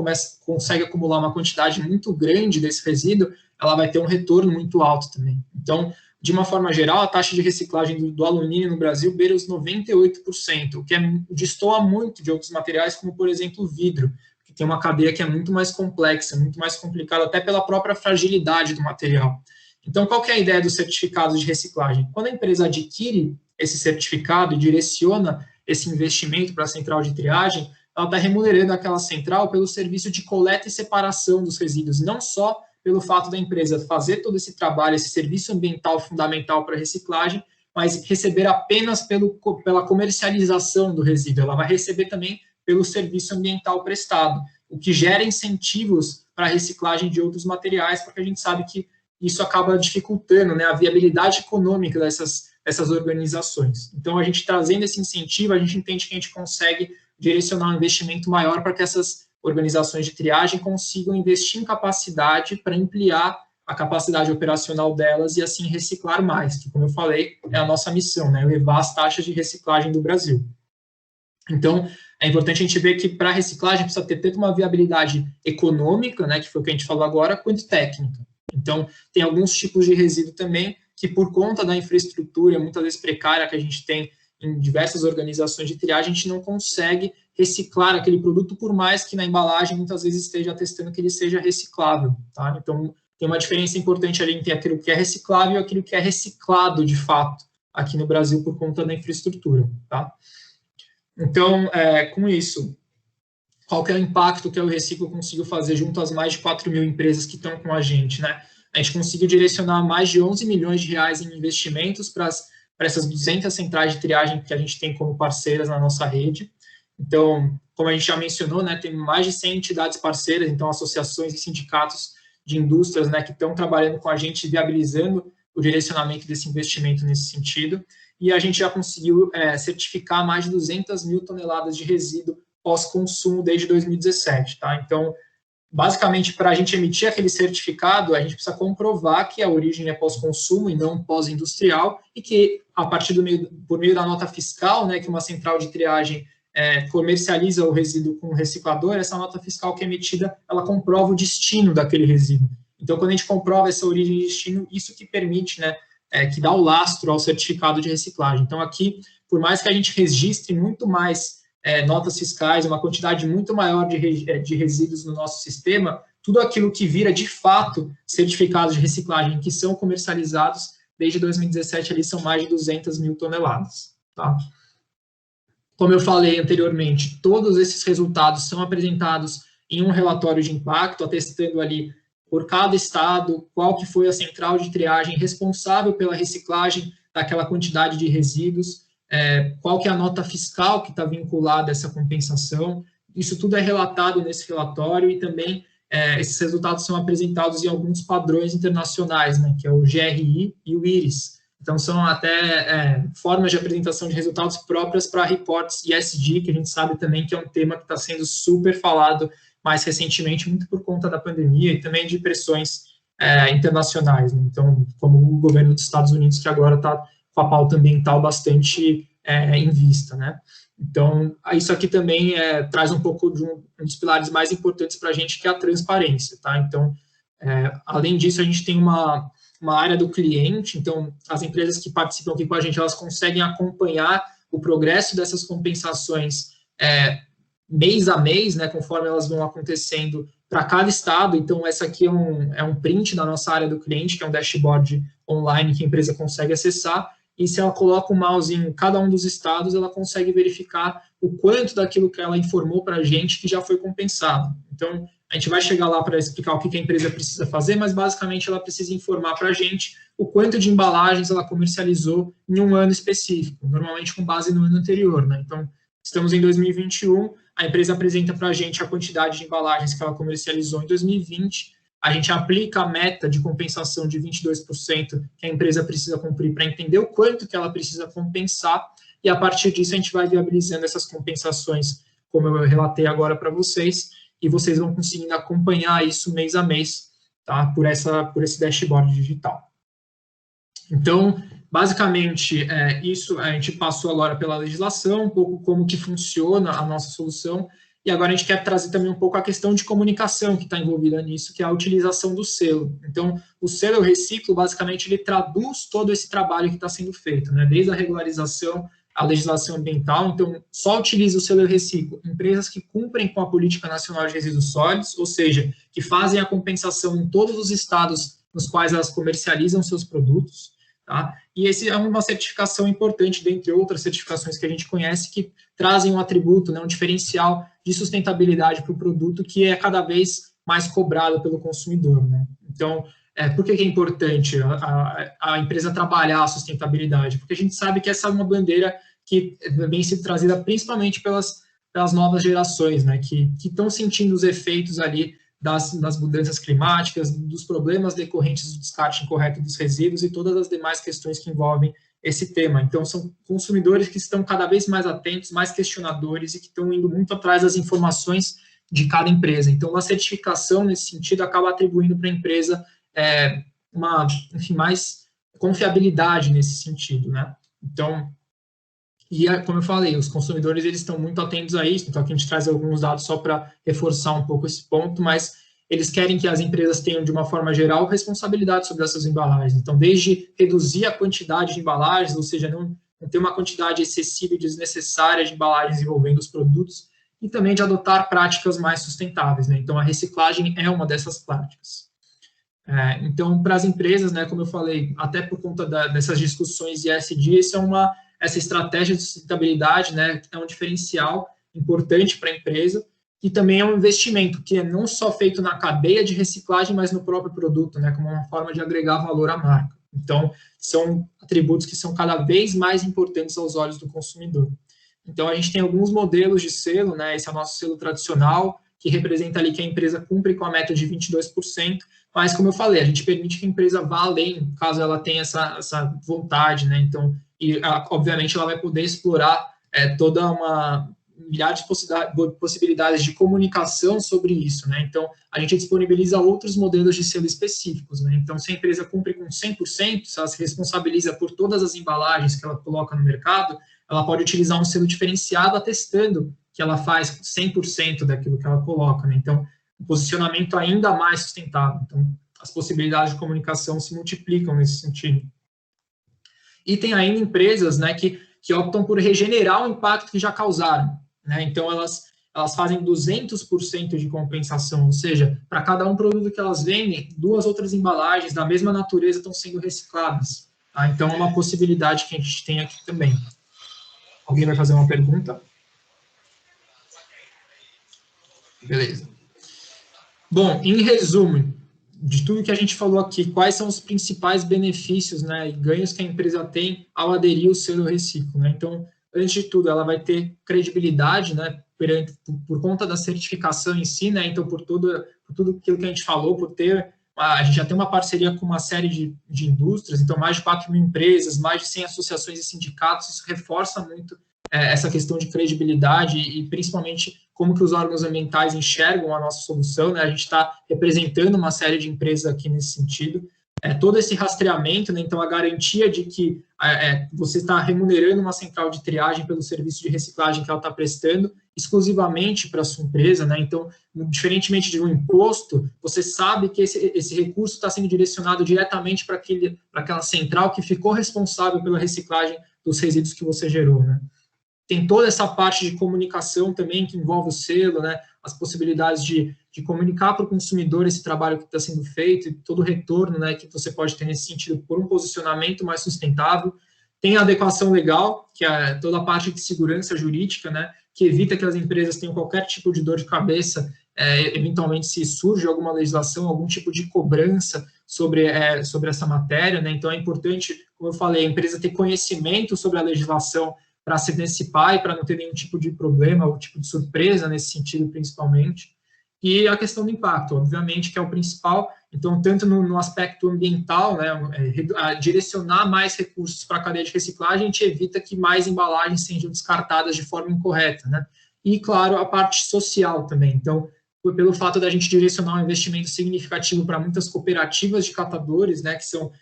consegue acumular uma quantidade muito grande desse resíduo, ela vai ter um retorno muito alto também. Então, de uma forma geral, a taxa de reciclagem do alumínio no Brasil beira os 98%, o que destoa muito de outros materiais, como, por exemplo, o vidro, que tem uma cadeia que é muito mais complexa, muito mais complicada, até pela própria fragilidade do material. Então, qual que é a ideia dos certificados de reciclagem? Quando a empresa adquire esse certificado e direciona esse investimento para a central de triagem, ela está remunerando aquela central pelo serviço de coleta e separação dos resíduos, não só pelo fato da empresa fazer todo esse trabalho, esse serviço ambiental fundamental para a reciclagem, mas receber apenas pela comercialização do resíduo. Ela vai receber também pelo serviço ambiental prestado, o que gera incentivos para a reciclagem de outros materiais, porque a gente sabe que isso acaba dificultando, né, a viabilidade econômica dessas organizações. Então, a gente trazendo esse incentivo, a gente entende que a gente consegue direcionar um investimento maior para que essas organizações de triagem consigam investir em capacidade para ampliar a capacidade operacional delas e assim reciclar mais, que, como eu falei, é a nossa missão, né, elevar as taxas de reciclagem do Brasil. Então, é importante a gente ver que para a reciclagem precisa ter tanto uma viabilidade econômica, né, que foi o que a gente falou agora, quanto técnica. Então, tem alguns tipos de resíduo também que, por conta da infraestrutura, muitas vezes precária, que a gente tem em diversas organizações de triagem, a gente não consegue reciclar aquele produto, por mais que na embalagem muitas vezes esteja atestando que ele seja reciclável. Tá? Então, tem uma diferença importante ali entre aquilo que é reciclável e aquilo que é reciclado, de fato, aqui no Brasil, por conta da infraestrutura. Tá? Então, com isso, qual que é o impacto que o Reciclo conseguiu fazer junto às mais de 4 mil empresas que estão com a gente, né? A gente conseguiu direcionar mais de 11 milhões de reais em investimentos para essas 200 centrais de triagem que a gente tem como parceiras na nossa rede. Então, como a gente já mencionou, né, tem mais de 100 entidades parceiras, então associações e sindicatos de indústrias, né, que estão trabalhando com a gente, viabilizando o direcionamento desse investimento nesse sentido. E a gente já conseguiu certificar mais de 200 mil toneladas de resíduo pós-consumo desde 2017, tá? Então, basicamente, para a gente emitir aquele certificado, a gente precisa comprovar que a origem é pós-consumo e não pós-industrial, e que, a partir por meio da nota fiscal, né, que uma central de triagem comercializa o resíduo com o reciclador, essa nota fiscal que é emitida, ela comprova o destino daquele resíduo. Então, quando a gente comprova essa origem e destino, isso que permite, né, que dá o lastro ao certificado de reciclagem. Então, aqui, por mais que a gente registre muito mais notas fiscais, uma quantidade muito maior de resíduos no nosso sistema, tudo aquilo que vira, de fato, certificados de reciclagem que são comercializados, desde 2017, ali são mais de 200 mil toneladas. Tá? Como eu falei anteriormente, todos esses resultados são apresentados em um relatório de impacto, atestando ali, por cada estado, qual que foi a central de triagem responsável pela reciclagem daquela quantidade de resíduos, qual que é a nota fiscal que está vinculada a essa compensação. Isso tudo é relatado nesse relatório e também esses resultados são apresentados em alguns padrões internacionais, né, que é o GRI e o IRIS. Então, são até formas de apresentação de resultados próprias para reportes ESG, que a gente sabe também que é um tema que está sendo super falado mais recentemente, muito por conta da pandemia e também de pressões internacionais. Né? Então, como o governo dos Estados Unidos, que agora está com a pauta ambiental bastante em vista, né? Então, isso aqui também traz um pouco de um dos pilares mais importantes para a gente, que é a transparência, tá? Então, além disso, a gente tem uma área do cliente, então, as empresas que participam aqui com a gente, elas conseguem acompanhar o progresso dessas compensações mês a mês, né, conforme elas vão acontecendo para cada estado. Então, essa aqui é um print da nossa área do cliente, que é um dashboard online que a empresa consegue acessar, e se ela coloca o mouse em cada um dos estados, ela consegue verificar o quanto daquilo que ela informou para a gente que já foi compensado. Então, a gente vai chegar lá para explicar o que a empresa precisa fazer, mas basicamente ela precisa informar para a gente o quanto de embalagens ela comercializou em um ano específico, normalmente com base no ano anterior, né? Então, estamos em 2021, a empresa apresenta para a gente a quantidade de embalagens que ela comercializou em 2020, a gente aplica a meta de compensação de 22% que a empresa precisa cumprir para entender o quanto que ela precisa compensar, e a partir disso a gente vai viabilizando essas compensações, como eu relatei agora para vocês, e vocês vão conseguindo acompanhar isso mês a mês, tá? Por esse dashboard digital. Então, basicamente, isso a gente passou agora pela legislação, um pouco como que funciona a nossa solução, e agora a gente quer trazer também um pouco a questão de comunicação que está envolvida nisso, que é a utilização do selo. Então, o selo Eu Reciclo, basicamente, ele traduz todo esse trabalho que está sendo feito, né? Desde a regularização, a legislação ambiental. Então, só utiliza o selo Eu Reciclo empresas que cumprem com a Política Nacional de Resíduos Sólidos, ou seja, que fazem a compensação em todos os estados nos quais elas comercializam seus produtos. Tá? E esse é uma certificação importante, dentre outras certificações que a gente conhece, que trazem um atributo, né, um diferencial de sustentabilidade para o produto que é cada vez mais cobrado pelo consumidor. Né? Então, por que é importante a empresa trabalhar a sustentabilidade? Porque a gente sabe que essa é uma bandeira que vem sendo trazida principalmente pelas novas gerações, né, que estão sentindo os efeitos ali das mudanças climáticas, dos problemas decorrentes do descarte incorreto dos resíduos e todas as demais questões que envolvem esse tema. Então, são consumidores que estão cada vez mais atentos, mais questionadores e que estão indo muito atrás das informações de cada empresa. Então, uma certificação, nesse sentido, acaba atribuindo para a empresa mais confiabilidade nesse sentido, né? Então, como eu falei, os consumidores eles estão muito atentos a isso, então aqui a gente traz alguns dados só para reforçar um pouco esse ponto, mas eles querem que as empresas tenham, de uma forma geral, responsabilidade sobre essas embalagens. Então, desde reduzir a quantidade de embalagens, ou seja, não ter uma quantidade excessiva e desnecessária de embalagens envolvendo os produtos, e também de adotar práticas mais sustentáveis, né? Então, a reciclagem é uma dessas práticas. Então, para as empresas, né, como eu falei, até por conta dessas discussões de ESG, essa estratégia de sustentabilidade, né, é um diferencial importante para a empresa e também é um investimento que é não só feito na cadeia de reciclagem, mas no próprio produto, né, como uma forma de agregar valor à marca. Então, são atributos que são cada vez mais importantes aos olhos do consumidor. Então, a gente tem alguns modelos de selo, né, esse é o nosso selo tradicional, que representa ali que a empresa cumpre com a meta de 22%, mas, como eu falei, a gente permite que a empresa vá além, caso ela tenha essa vontade, né, então, obviamente, ela vai poder explorar toda uma milhar de possibilidades de comunicação sobre isso, né? Então, a gente disponibiliza outros modelos de selo específicos, né? Então, se a empresa cumpre com 100%, se ela se responsabiliza por todas as embalagens que ela coloca no mercado, ela pode utilizar um selo diferenciado atestando que ela faz 100% daquilo que ela coloca, né? Então, um posicionamento ainda mais sustentável. Então, as possibilidades de comunicação se multiplicam nesse sentido. E tem ainda empresas, né, que optam por regenerar o impacto que já causaram, né? Então, elas fazem 200% de compensação, ou seja, para cada um produto que elas vendem, 2 outras embalagens da mesma natureza estão sendo recicladas. Tá? Então, é uma possibilidade que a gente tem aqui também. Alguém vai fazer uma pergunta? Beleza. Bom, em resumo, de tudo que a gente falou aqui, quais são os principais benefícios, né, e ganhos que a empresa tem ao aderir ao selo Reciclo, né? Então, antes de tudo, ela vai ter credibilidade, né, por conta da certificação em si, né? Então, por tudo aquilo que a gente falou, a gente já tem uma parceria com uma série de indústrias, então mais de 4.000 empresas, mais de 100 associações e sindicatos, isso reforça muito essa questão de credibilidade e principalmente como que os órgãos ambientais enxergam a nossa solução, né? A gente está representando uma série de empresas aqui nesse sentido. Todo esse rastreamento, né? Então a garantia de que você está remunerando uma central de triagem pelo serviço de reciclagem que ela está prestando exclusivamente para a sua empresa, né? Então, diferentemente de um imposto, você sabe que esse recurso está sendo direcionado diretamente para aquela central que ficou responsável pela reciclagem dos resíduos que você gerou, né? Tem toda essa parte de comunicação também que envolve o selo, né? As possibilidades de comunicar para o consumidor esse trabalho que está sendo feito e todo o retorno, né, que você pode ter nesse sentido por um posicionamento mais sustentável. Tem a adequação legal, que é toda a parte de segurança jurídica, né, que evita que as empresas tenham qualquer tipo de dor de cabeça, eventualmente se surge alguma legislação, algum tipo de cobrança sobre essa matéria, né? Então é importante, como eu falei, a empresa ter conhecimento sobre a legislação para se antecipar e para não ter nenhum tipo de problema ou tipo de surpresa nesse sentido, principalmente. E a questão do impacto, obviamente, que é o principal. Então, tanto no aspecto ambiental, né, direcionar mais recursos para a cadeia de reciclagem, a gente evita que mais embalagens sejam descartadas de forma incorreta, né? E, claro, a parte social também. Então, pelo fato da gente direcionar um investimento significativo para muitas cooperativas de catadores, né, que são,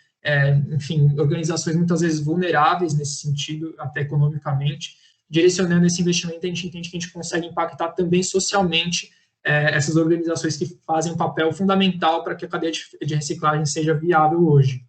enfim, organizações muitas vezes vulneráveis nesse sentido, até economicamente. Direcionando esse investimento, a gente entende que a gente consegue impactar também socialmente essas organizações que fazem um papel fundamental para que a cadeia de reciclagem seja viável hoje.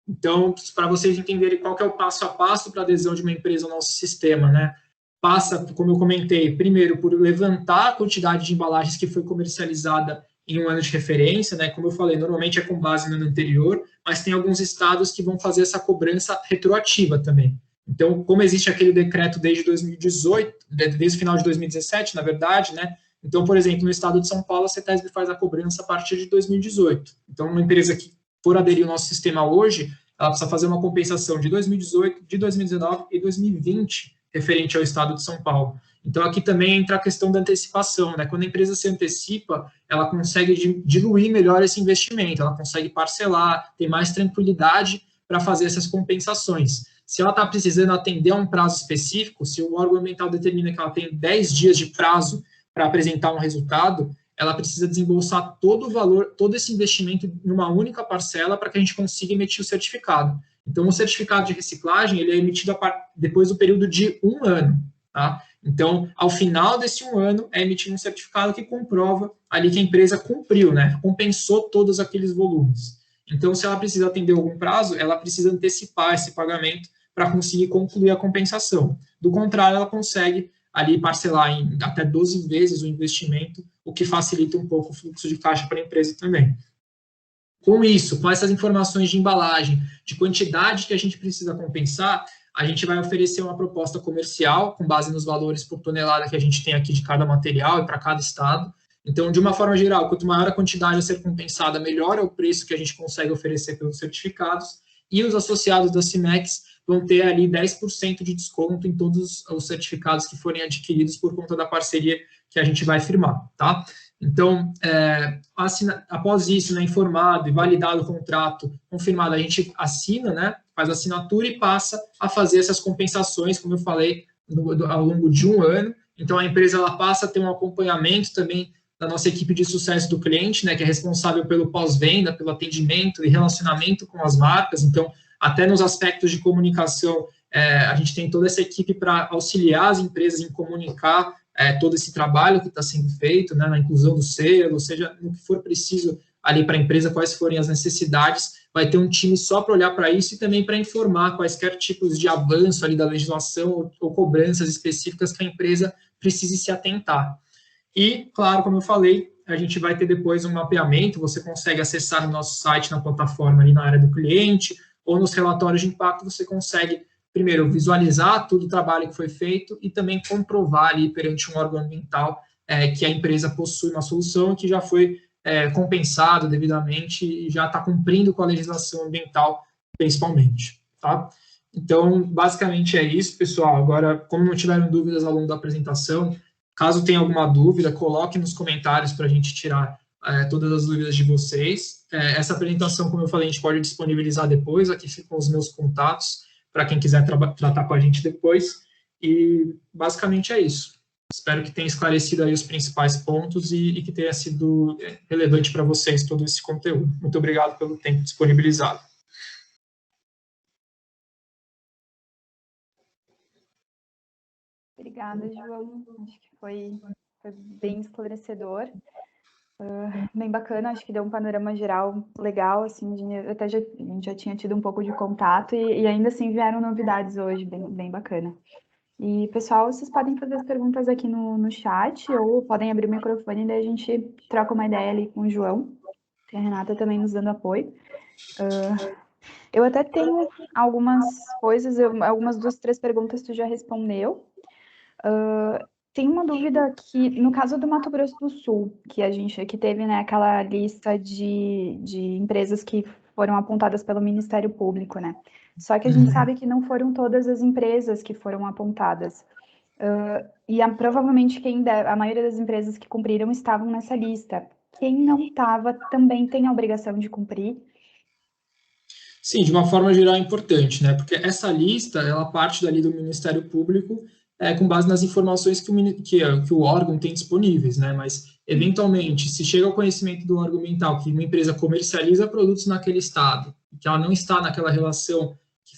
Então, para vocês entenderem qual que é o passo a passo para a adesão de uma empresa ao nosso sistema, né? Passa, como eu comentei, primeiro por levantar a quantidade de embalagens que foi comercializada em um ano de referência, né? Como eu falei, normalmente é com base no ano anterior, mas tem alguns estados que vão fazer essa cobrança retroativa também. Então, como existe aquele decreto desde 2018, desde o final de 2017, na verdade, né? Então, por exemplo, no estado de São Paulo, a CETESB faz a cobrança a partir de 2018. Então, uma empresa que for aderir ao nosso sistema hoje, ela precisa fazer uma compensação de 2018, de 2019 e 2020, referente ao estado de São Paulo. Então, aqui também entra a questão da antecipação, né? Quando a empresa se antecipa, ela consegue diluir melhor esse investimento, ela consegue parcelar, ter mais tranquilidade para fazer essas compensações. Se ela está precisando atender a um prazo específico, se o órgão ambiental determina que ela tem 10 dias de prazo para apresentar um resultado, ela precisa desembolsar todo o valor, todo esse investimento em uma única parcela para que a gente consiga emitir o certificado. Então, o certificado de reciclagem ele é emitido depois do período de 1 ano. Tá? Então, ao final desse 1 ano, é emitido um certificado que comprova ali que a empresa cumpriu, né? Compensou todos aqueles volumes. Então, se ela precisa atender algum prazo, ela precisa antecipar esse pagamento para conseguir concluir a compensação. Do contrário, ela consegue ali parcelar em até 12 vezes o investimento, o que facilita um pouco o fluxo de caixa para a empresa também. Com isso, com essas informações de embalagem, de quantidade que a gente precisa compensar, a gente vai oferecer uma proposta comercial com base nos valores por tonelada que a gente tem aqui de cada material e para cada estado. Então, de uma forma geral, quanto maior a quantidade a ser compensada, melhor é o preço que a gente consegue oferecer pelos certificados, e os associados da CIMEX vão ter ali 10% de desconto em todos os certificados que forem adquiridos por conta da parceria que a gente vai firmar, tá? Então, após isso, né, informado e validado o contrato, confirmado, a gente assina, né, faz a assinatura e passa a fazer essas compensações, como eu falei, ao longo de 1 ano. Então, a empresa ela passa a ter um acompanhamento também da nossa equipe de sucesso do cliente, né, que é responsável pelo pós-venda, pelo atendimento e relacionamento com as marcas. Então, até nos aspectos de comunicação, a gente tem toda essa equipe para auxiliar as empresas em comunicar todo esse trabalho que está sendo feito, né, na inclusão do selo, ou seja, no que for preciso ali para a empresa, quais forem as necessidades, vai ter um time só para olhar para isso e também para informar quaisquer tipos de avanço ali da legislação ou cobranças específicas que a empresa precise se atentar. E, claro, como eu falei, a gente vai ter depois um mapeamento, você consegue acessar no nosso site, na plataforma ali na área do cliente, ou nos relatórios de impacto, você consegue, primeiro, visualizar todo o trabalho que foi feito e também comprovar ali perante um órgão ambiental que a empresa possui uma solução que já foi compensado devidamente e já está cumprindo com a legislação ambiental, principalmente, tá? Então, basicamente é isso, pessoal. Agora, como não tiveram dúvidas ao longo da apresentação, caso tenha alguma dúvida, coloque nos comentários para a gente tirar todas as dúvidas de vocês. Essa apresentação, como eu falei, a gente pode disponibilizar depois, aqui ficam os meus contatos, para quem quiser tratar com a gente depois, e basicamente é isso. Espero que tenha esclarecido aí os principais pontos e que tenha sido relevante para vocês todo esse conteúdo. Muito obrigado pelo tempo disponibilizado. Obrigada, João. Acho que foi bem esclarecedor. Bem bacana, acho que deu um panorama geral legal, assim, a gente já tinha tido um pouco de contato e ainda assim vieram novidades hoje, bem bacana. E, pessoal, vocês podem fazer as perguntas aqui no chat ou podem abrir o microfone e daí a gente troca uma ideia ali com o João. Tem a Renata também nos dando apoio. Eu até tenho algumas coisas, algumas 2, 3 perguntas tu já respondeu. Tem uma dúvida que, no caso do Mato Grosso do Sul, que teve, né, aquela lista de empresas que foram apontadas pelo Ministério Público, né? Só que a gente sabe que não foram todas as empresas que foram apontadas. Provavelmente a maioria das empresas que cumpriram estavam nessa lista. Quem não estava também tem a obrigação de cumprir? Sim, de uma forma geral é importante, né? Porque essa lista, ela parte dali do Ministério Público com base nas informações que o órgão tem disponíveis, né? Mas Eventualmente, se chega ao conhecimento do argumental que uma empresa comercializa produtos naquele estado, que ela não está naquela relação que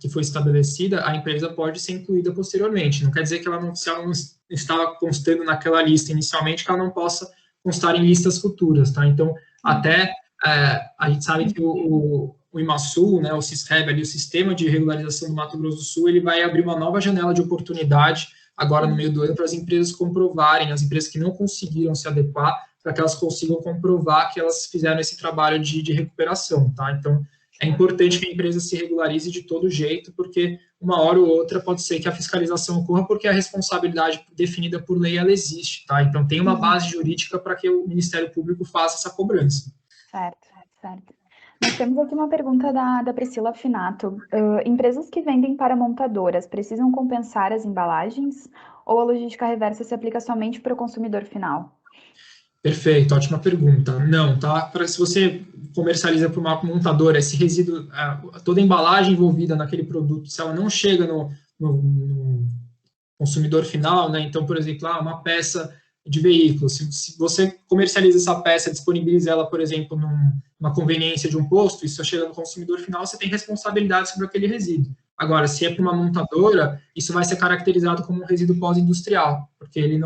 foi estabelecida, a empresa pode ser incluída posteriormente. Não quer dizer que se ela não estava constando naquela lista inicialmente, que ela não possa constar em listas futuras, tá? Então, até a gente sabe que o IMASU, né, o SISREB, ali, o Sistema de Regularização do Mato Grosso do Sul, ele vai abrir uma nova janela de oportunidade agora no meio do ano para as empresas comprovarem, as empresas que não conseguiram se adequar, para que elas consigam comprovar que elas fizeram esse trabalho de recuperação, tá? Então, é importante que a empresa se regularize de todo jeito, porque uma hora ou outra pode ser que a fiscalização ocorra, porque a responsabilidade definida por lei, ela existe, tá? Então, tem uma base jurídica para que o Ministério Público faça essa cobrança. Certo, certo. Nós temos aqui uma pergunta da Priscila Finato. Empresas que vendem para montadoras precisam compensar as embalagens ou a logística reversa se aplica somente para o consumidor final? Perfeito, ótima pergunta. Não, tá? Se você comercializa para uma montadora, esse resíduo, toda a embalagem envolvida naquele produto, se ela não chega no consumidor final, né? Então, por exemplo, uma peça de veículo, se você comercializa essa peça, disponibiliza ela, por exemplo, numa conveniência de um posto, e isso chega no consumidor final, você tem responsabilidade sobre aquele resíduo. Agora, se é para uma montadora, isso vai ser caracterizado como um resíduo pós-industrial, porque ele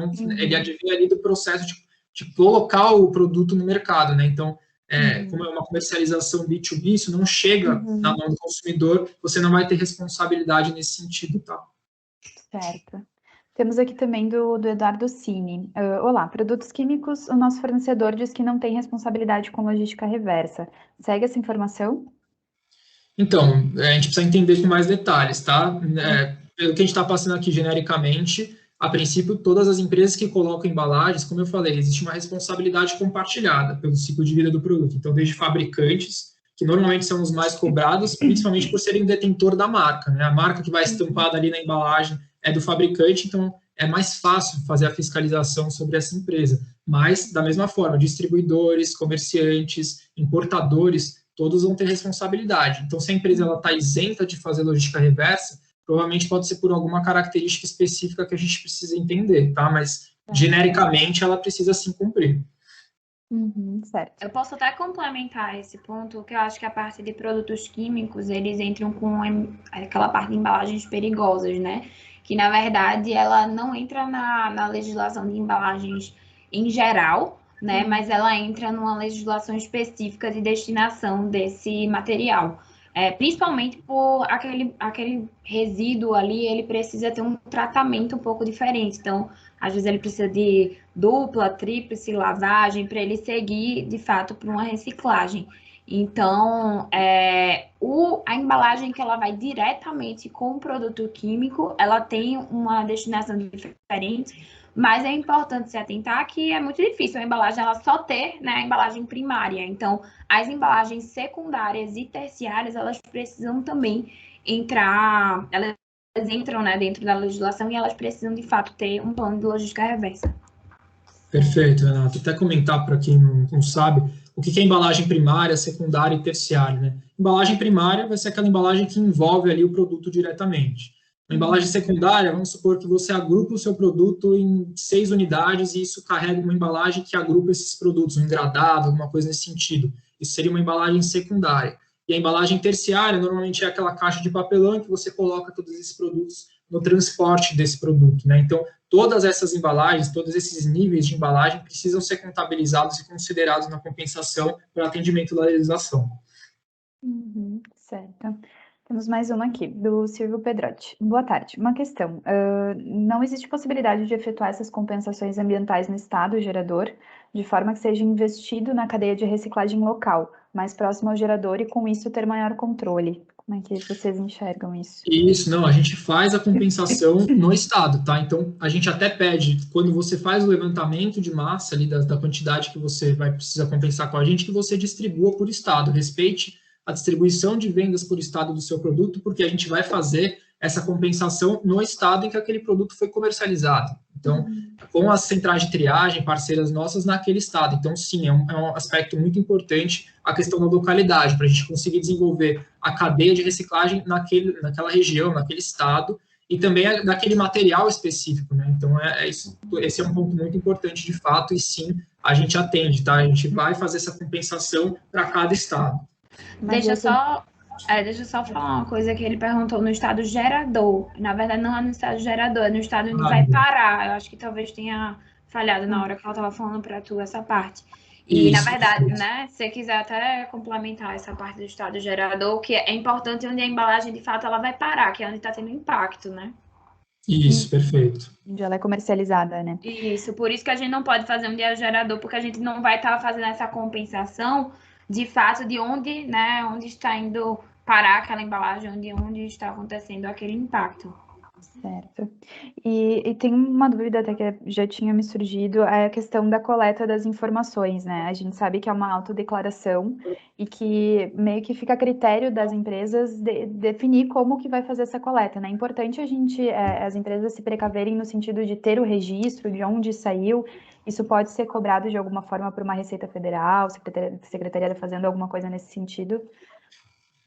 advém ali do processo de colocar o produto no mercado, né? Então, como é uma comercialização B2B, isso não chega na mão do consumidor, você não vai ter responsabilidade nesse sentido, tá? Certo. Temos aqui também do Eduardo Cini. Olá, produtos químicos, o nosso fornecedor diz que não tem responsabilidade com logística reversa. Segue essa informação? Então, a gente precisa entender com mais detalhes, tá? Pelo que a gente está passando aqui genericamente, a princípio, todas as empresas que colocam embalagens, como eu falei, existe uma responsabilidade compartilhada pelo ciclo de vida do produto. Então, desde fabricantes, que normalmente são os mais cobrados, principalmente por serem detentor da marca, né? A marca que vai estampada ali na embalagem é do fabricante, então é mais fácil fazer a fiscalização sobre essa empresa. Mas, da mesma forma, distribuidores, comerciantes, importadores, todos vão ter responsabilidade. Então, se a empresa está isenta de fazer logística reversa, provavelmente pode ser por alguma característica específica que a gente precisa entender, tá? Mas, genericamente, ela precisa sim cumprir. Certo. Eu posso até complementar esse ponto, que eu acho que a parte de produtos químicos, eles entram com aquela parte de embalagens perigosas, né? Que, na verdade, ela não entra na legislação de embalagens em geral, né? Mas ela entra numa legislação específica de destinação desse material. Principalmente por aquele resíduo ali, ele precisa ter um tratamento um pouco diferente. Então, às vezes ele precisa de dupla, tríplice lavagem para ele seguir, de fato, para uma reciclagem. Então, a embalagem que ela vai diretamente com o produto químico, ela tem uma destinação diferente, mas é importante se atentar que é muito difícil a embalagem ela só ter, né, a embalagem primária. Então, as embalagens secundárias e terciárias, elas precisam também entrar, elas entram, né, dentro da legislação e elas precisam, de fato, ter um plano de logística reversa. Perfeito, Renato. Até comentar para quem não sabe, o que é embalagem primária, secundária e terciária, né? Embalagem primária vai ser aquela embalagem que envolve ali o produto diretamente. A embalagem secundária, vamos supor que você agrupa o seu produto em 6 unidades e isso carrega uma embalagem que agrupa esses produtos, um engradado, alguma coisa nesse sentido. Isso seria uma embalagem secundária. E a embalagem terciária, normalmente, é aquela caixa de papelão que você coloca todos esses produtos no transporte desse produto, né? Então, todas essas embalagens, todos esses níveis de embalagem precisam ser contabilizados e considerados na compensação para atendimento da legislação. Certo. Temos mais uma aqui, do Silvio Pedrotti. Boa tarde. Uma questão. Não existe possibilidade de efetuar essas compensações ambientais no estado gerador, de forma que seja investido na cadeia de reciclagem local, mais próximo ao gerador e, com isso, ter maior controle? Como é que vocês enxergam isso? Isso, não, a gente faz a compensação no estado, tá? Então, a gente até pede, quando você faz o levantamento de massa ali da quantidade que você vai precisar compensar com a gente, que você distribua por estado, respeite a distribuição de vendas por estado do seu produto, porque a gente vai fazer essa compensação no estado em que aquele produto foi comercializado. Então, com as centrais de triagem, parceiras nossas naquele estado. Então, sim, é um aspecto muito importante a questão da localidade, para a gente conseguir desenvolver a cadeia de reciclagem naquela região, naquele estado, e também daquele material específico, né? Então, esse é um ponto muito importante de fato, e sim, a gente atende, tá? A gente vai fazer essa compensação para cada estado. Deixa eu só falar uma coisa que ele perguntou no estado gerador. Na verdade, não é no estado gerador, é no estado onde vai parar. Eu acho que talvez tenha falhado na hora que ela estava falando para tu essa parte. E, na verdade, né, se você quiser até complementar essa parte do estado gerador, que é importante onde a embalagem, de fato, ela vai parar, que é onde está tendo impacto, né? Isso, perfeito. Onde ela é comercializada, né? Isso, por isso que a gente não pode fazer um dia gerador, porque a gente não vai estar fazendo essa compensação, de fato, de onde, né, onde está indo parar aquela embalagem, onde está acontecendo aquele impacto. Certo. E tem uma dúvida até que já tinha me surgido, é a questão da coleta das informações, né? A gente sabe que é uma autodeclaração e que meio que fica a critério das empresas definir como que vai fazer essa coleta, né? É importante as empresas se precaverem no sentido de ter o registro de onde saiu. Isso pode ser cobrado de alguma forma por uma Receita Federal, Secretaria fazendo alguma coisa nesse sentido?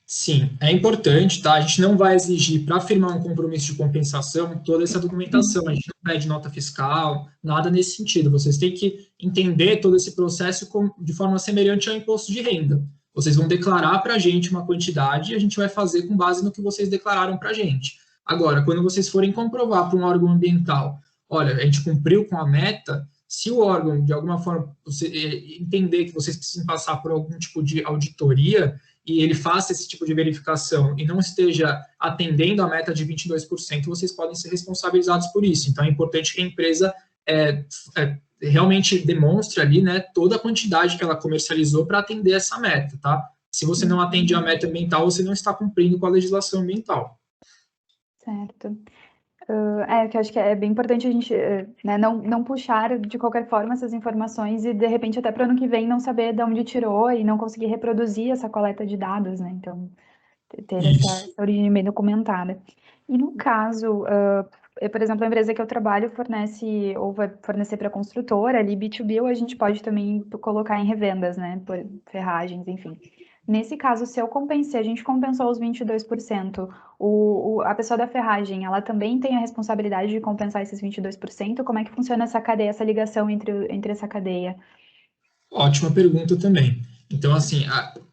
Sim, é importante, tá? A gente não vai exigir para firmar um compromisso de compensação toda essa documentação, a gente não pede nota fiscal, nada nesse sentido. Vocês têm que entender todo esse processo de forma semelhante ao imposto de renda. Vocês vão declarar para a gente uma quantidade e a gente vai fazer com base no que vocês declararam para a gente. Agora, quando vocês forem comprovar para um órgão ambiental, olha, a gente cumpriu com a meta, se o órgão, de alguma forma, entender que vocês precisam passar por algum tipo de auditoria, e ele faça esse tipo de verificação e não esteja atendendo a meta de 22%, vocês podem ser responsabilizados por isso. Então, é importante que a empresa realmente demonstre ali, né, toda a quantidade que ela comercializou para atender essa meta, tá? Se você não atende a meta ambiental, você não está cumprindo com a legislação ambiental. Certo. Que eu acho que é bem importante a gente, né, não puxar de qualquer forma essas informações e, de repente, até para o ano que vem não saber de onde tirou e não conseguir reproduzir essa coleta de dados, né? Então, ter essa origem bem documentada. E no caso, por exemplo, a empresa que eu trabalho fornece ou vai fornecer para a construtora, ali B2B, ou a gente pode também colocar em revendas, né? Por ferragens, enfim. Nesse caso, se eu compensei, a gente compensou os 22%, a pessoa da ferragem, ela também tem a responsabilidade de compensar esses 22%? Como é que funciona essa cadeia, essa ligação entre essa cadeia? Ótima pergunta também. Então, assim,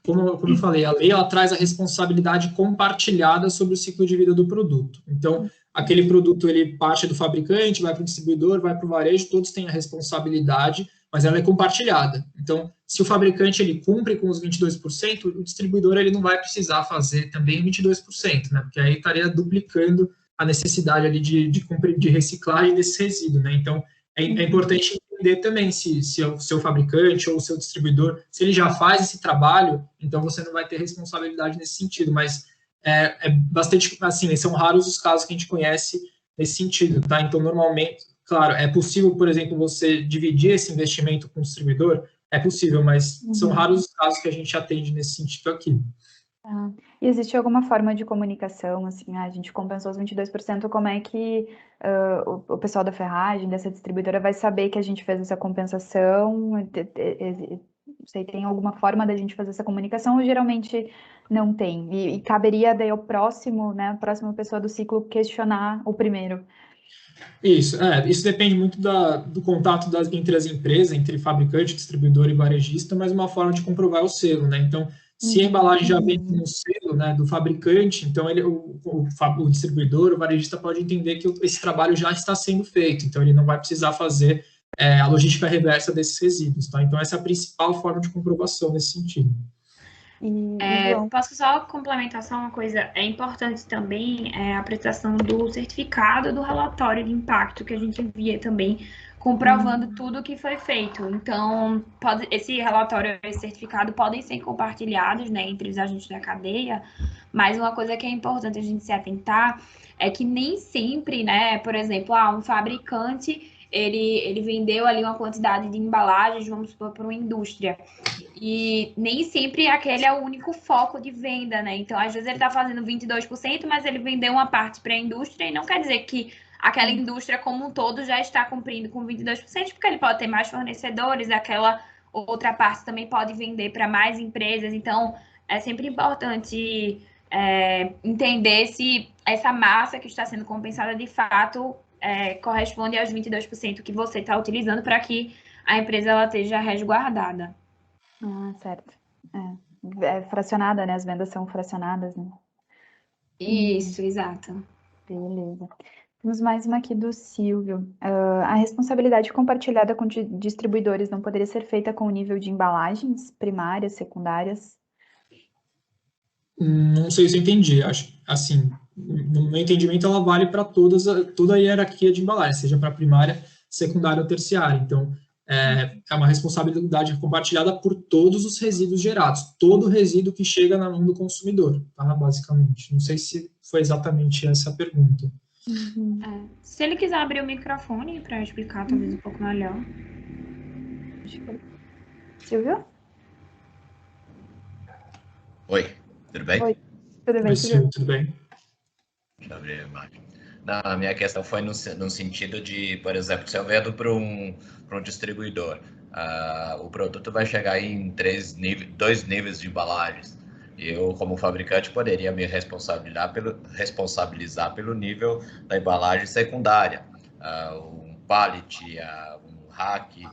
como eu falei, a lei ela traz a responsabilidade compartilhada sobre o ciclo de vida do produto. Então, aquele produto, ele parte do fabricante, vai para o distribuidor, vai para o varejo, todos têm a responsabilidade, mas ela é compartilhada. Então, se o fabricante ele cumpre com os 22%, o distribuidor ele não vai precisar fazer também 22%, né? Porque aí estaria duplicando a necessidade ali de reciclagem desse resíduo, né? Então, é importante entender também se é o seu fabricante ou o seu distribuidor, se ele já faz esse trabalho, então você não vai ter responsabilidade nesse sentido, mas é bastante, assim, são raros os casos que a gente conhece nesse sentido, tá? Então, normalmente, claro, é possível, por exemplo, você dividir esse investimento com o distribuidor, é possível, mas são raros os casos que a gente atende nesse sentido aqui. E existe alguma forma de comunicação, assim, a gente compensou os 22%, como é que o pessoal da ferragem, dessa distribuidora, vai saber que a gente fez essa compensação? Não sei, tem alguma forma da gente fazer essa comunicação ou geralmente não tem? E caberia daí ao próximo, né, a próxima pessoa do ciclo questionar o primeiro? Isso depende muito do contato entre as empresas, entre fabricante, distribuidor e varejista, mas uma forma de comprovar é o selo, né? Então, se a embalagem já vem com o selo, né, do fabricante, então o distribuidor, o varejista pode entender que esse trabalho já está sendo feito, então ele não vai precisar fazer a logística reversa desses resíduos, tá? Então, essa é a principal forma de comprovação nesse sentido. Posso só complementar só uma coisa? É importante também a prestação do certificado do relatório de impacto que a gente envia também, comprovando tudo que foi feito. Então, esse relatório e esse certificado podem ser compartilhados, né, entre os agentes da cadeia, mas uma coisa que é importante a gente se atentar é que nem sempre, né, por exemplo, um fabricante ele vendeu ali uma quantidade de embalagens, vamos supor, para uma indústria. E nem sempre aquele é o único foco de venda, né? Então, às vezes ele está fazendo 22%, mas ele vendeu uma parte para a indústria e não quer dizer que aquela indústria como um todo já está cumprindo com 22%, porque ele pode ter mais fornecedores, aquela outra parte também pode vender para mais empresas. Então, é sempre importante entender se essa massa que está sendo compensada de fato corresponde aos 22% que você está utilizando para que a empresa ela esteja resguardada. Ah, certo. É fracionada, né? As vendas são fracionadas, né? Isso, exato. Beleza. Temos mais uma aqui do Silvio. A responsabilidade compartilhada com distribuidores não poderia ser feita com o nível de embalagens primárias, secundárias? Não sei se eu entendi. Acho, assim, no meu entendimento, ela vale para toda a hierarquia de embalagem, seja para primária, secundária ou terciária. Então, é uma responsabilidade compartilhada por todos os resíduos gerados, todo resíduo que chega na mão do consumidor, tá? Basicamente. Não sei se foi exatamente essa a pergunta. Se ele quiser abrir o microfone para explicar talvez um pouco melhor. Silvio? Oi, tudo bem? Oi, tudo bem, Oi, Silvio? Silvio, tudo bem? Deixa eu abrir a imagem. Não, a minha questão foi no sentido de, por exemplo, se eu vendo para um distribuidor, o produto vai chegar em dois níveis de embalagens. Eu, como fabricante, poderia me responsabilizar pelo nível da embalagem secundária. Um pallet, um rack,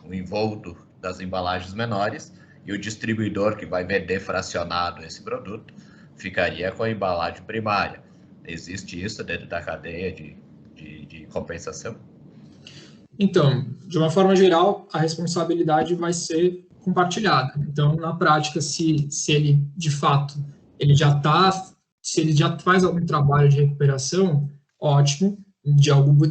um envolto das embalagens menores, e o distribuidor que vai vender fracionado esse produto ficaria com a embalagem primária. Existe isso dentro da cadeia de compensação? Então, de uma forma geral, a responsabilidade vai ser compartilhada. Então, na prática, se ele, de fato, se ele já faz algum trabalho de recuperação, ótimo,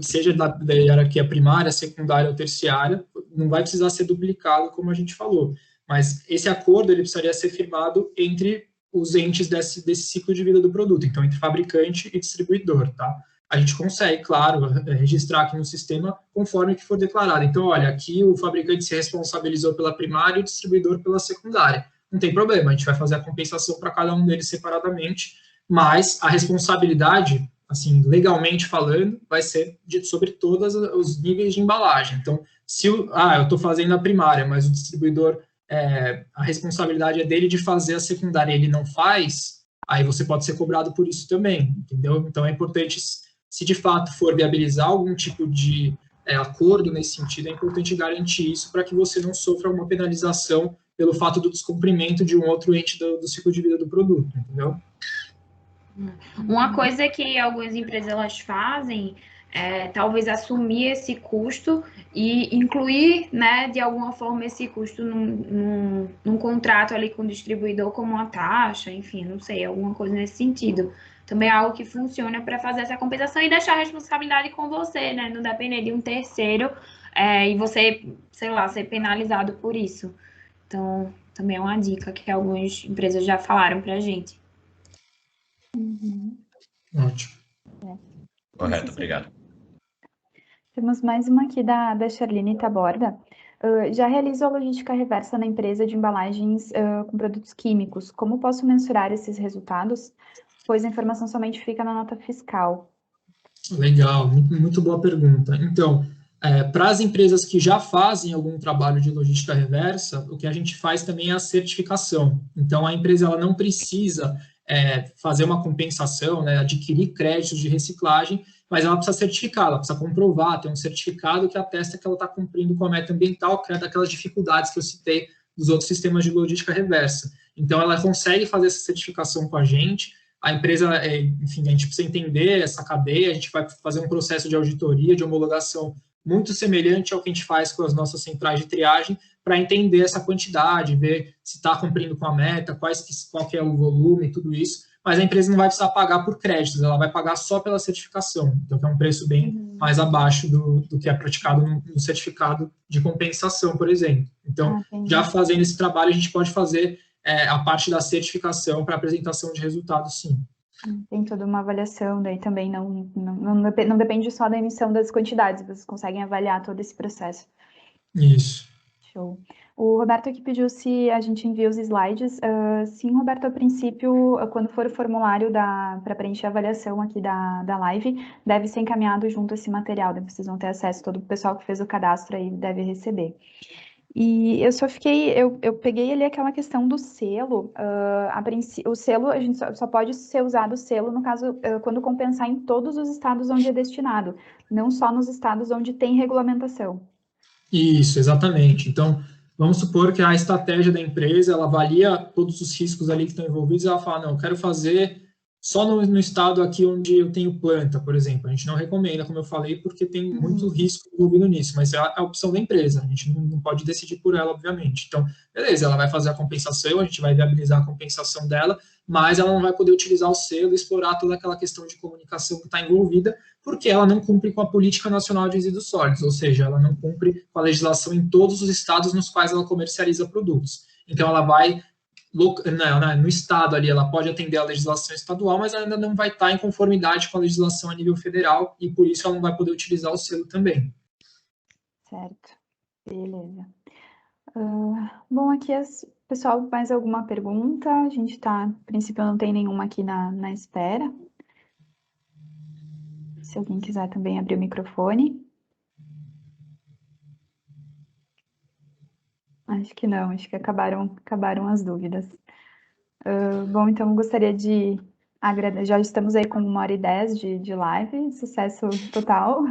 seja da hierarquia primária, secundária ou terciária, não vai precisar ser duplicado, como a gente falou. Mas esse acordo, ele precisaria ser firmado entre os entes desse ciclo de vida do produto, então entre fabricante e distribuidor, tá? A gente consegue, claro, registrar aqui no sistema conforme que for declarado. Então, olha, aqui o fabricante se responsabilizou pela primária e o distribuidor pela secundária. Não tem problema, a gente vai fazer a compensação para cada um deles separadamente, mas a responsabilidade, assim, legalmente falando, vai ser sobre todos os níveis de embalagem. Então, se eu estou fazendo a primária, mas o distribuidor, a responsabilidade é dele de fazer a secundária, ele não faz, aí você pode ser cobrado por isso também, entendeu? Então, é importante, se de fato for viabilizar algum tipo de acordo nesse sentido, é importante garantir isso para que você não sofra uma penalização pelo fato do descumprimento de um outro ente do ciclo de vida do produto, entendeu? Uma coisa que algumas empresas elas fazem é talvez assumir esse custo e incluir, né, de alguma forma esse custo num contrato ali com o distribuidor como uma taxa, enfim, não sei, alguma coisa nesse sentido. Também é algo que funciona para fazer essa compensação e deixar a responsabilidade com você, né, não depender de um terceiro e você, sei lá, ser penalizado por isso. Então, também é uma dica que algumas empresas já falaram para a gente. Ótimo. Correto, obrigado. Temos mais uma aqui da Charline Taborda. Já realizo a logística reversa na empresa de embalagens com produtos químicos. Como posso mensurar esses resultados? Pois a informação somente fica na nota fiscal. Legal, muito boa pergunta. Então, para as empresas que já fazem algum trabalho de logística reversa, o que a gente faz também é a certificação. Então, a empresa ela não precisa fazer uma compensação, né, adquirir créditos de reciclagem, mas ela precisa certificar, ela precisa comprovar, ter um certificado que atesta que ela está cumprindo com a meta ambiental, que é daquelas dificuldades que eu citei dos outros sistemas de logística reversa. Então, ela consegue fazer essa certificação com a gente. A empresa, enfim, a gente precisa entender essa cadeia, a gente vai fazer um processo de auditoria, de homologação muito semelhante ao que a gente faz com as nossas centrais de triagem, para entender essa quantidade, ver se está cumprindo com a meta, qual que é o volume, tudo isso, mas a empresa não vai precisar pagar por créditos, ela vai pagar só pela certificação, então é um preço bem mais abaixo do que é praticado no certificado de compensação, por exemplo. Então, já fazendo esse trabalho, a gente pode fazer a parte da certificação para apresentação de resultados, sim. Tem toda uma avaliação, daí também não depende só da emissão das quantidades, vocês conseguem avaliar todo esse processo. Isso. Show. O Roberto aqui pediu se a gente envia os slides. Sim, Roberto, a princípio, quando for o formulário para preencher a avaliação aqui da live, deve ser encaminhado junto a esse material, vocês vão ter acesso, todo o pessoal que fez o cadastro aí deve receber. E eu só fiquei, eu peguei ali aquela questão do selo. O selo, a gente só pode ser usado o selo, no caso, quando compensar em todos os estados onde é destinado, não só nos estados onde tem regulamentação. Isso, exatamente. Então, vamos supor que a estratégia da empresa, ela avalia todos os riscos ali que estão envolvidos e ela fala, não, eu quero fazer só no estado aqui onde eu tenho planta, por exemplo. A gente não recomenda, como eu falei, porque tem muito risco envolvido nisso, mas é a opção da empresa. A gente não pode decidir por ela, obviamente. Então, beleza, ela vai fazer a compensação, a gente vai viabilizar a compensação dela, mas ela não vai poder utilizar o selo e explorar toda aquela questão de comunicação que está envolvida, porque ela não cumpre com a Política Nacional de Resíduos Sólidos, ou seja, ela não cumpre com a legislação em todos os estados nos quais ela comercializa produtos. Então, ela vai no estado ali, ela pode atender a legislação estadual, mas ainda não vai estar em conformidade com a legislação a nível federal, e por isso ela não vai poder utilizar o selo também. Certo, beleza. Bom, aqui, pessoal, mais alguma pergunta? A gente está, a princípio, não tem nenhuma aqui na espera. Se alguém quiser também abrir o microfone. Acho que não, acho que acabaram as dúvidas. Bom, então gostaria de agradecer, já estamos aí com 1h10 de live, sucesso total.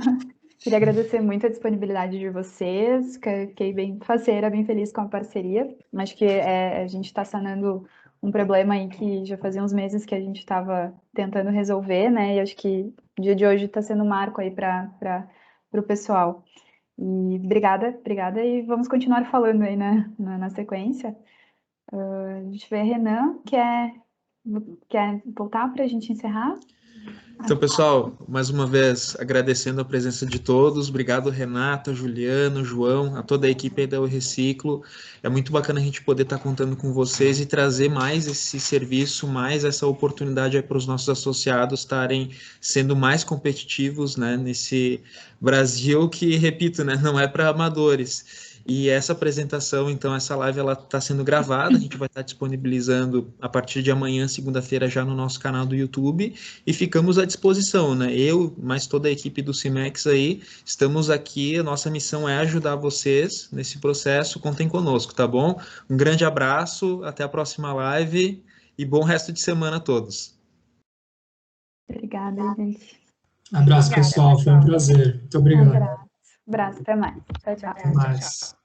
Queria agradecer muito a disponibilidade de vocês, fiquei bem faceira, bem feliz com a parceria. Acho que a gente está sanando um problema aí que já fazia uns meses que a gente estava tentando resolver, né? E acho que o dia de hoje está sendo um marco aí para o pessoal. E obrigada, e vamos continuar falando aí na sequência. Deixa eu ver, Renan, quer voltar para a gente encerrar? Então, pessoal, mais uma vez agradecendo a presença de todos. Obrigado, Renata, Juliano, João, a toda a equipe aí da Reciclo. É muito bacana a gente poder estar contando com vocês e trazer mais esse serviço, mais essa oportunidade para os nossos associados estarem sendo mais competitivos, né, nesse Brasil que, repito, né, não é para amadores. E essa apresentação, então, essa live, ela está sendo gravada, a gente vai estar disponibilizando a partir de amanhã, segunda-feira, já no nosso canal do YouTube, e ficamos à disposição, né? Eu, mais toda a equipe do Cimex aí, estamos aqui, a nossa missão é ajudar vocês nesse processo, contem conosco, tá bom? Um grande abraço, até a próxima live, e bom resto de semana a todos. Obrigada, gente. Abraço, pessoal, foi um prazer. Muito obrigado. Abraço, até mais. Tchau, tchau. Até mais.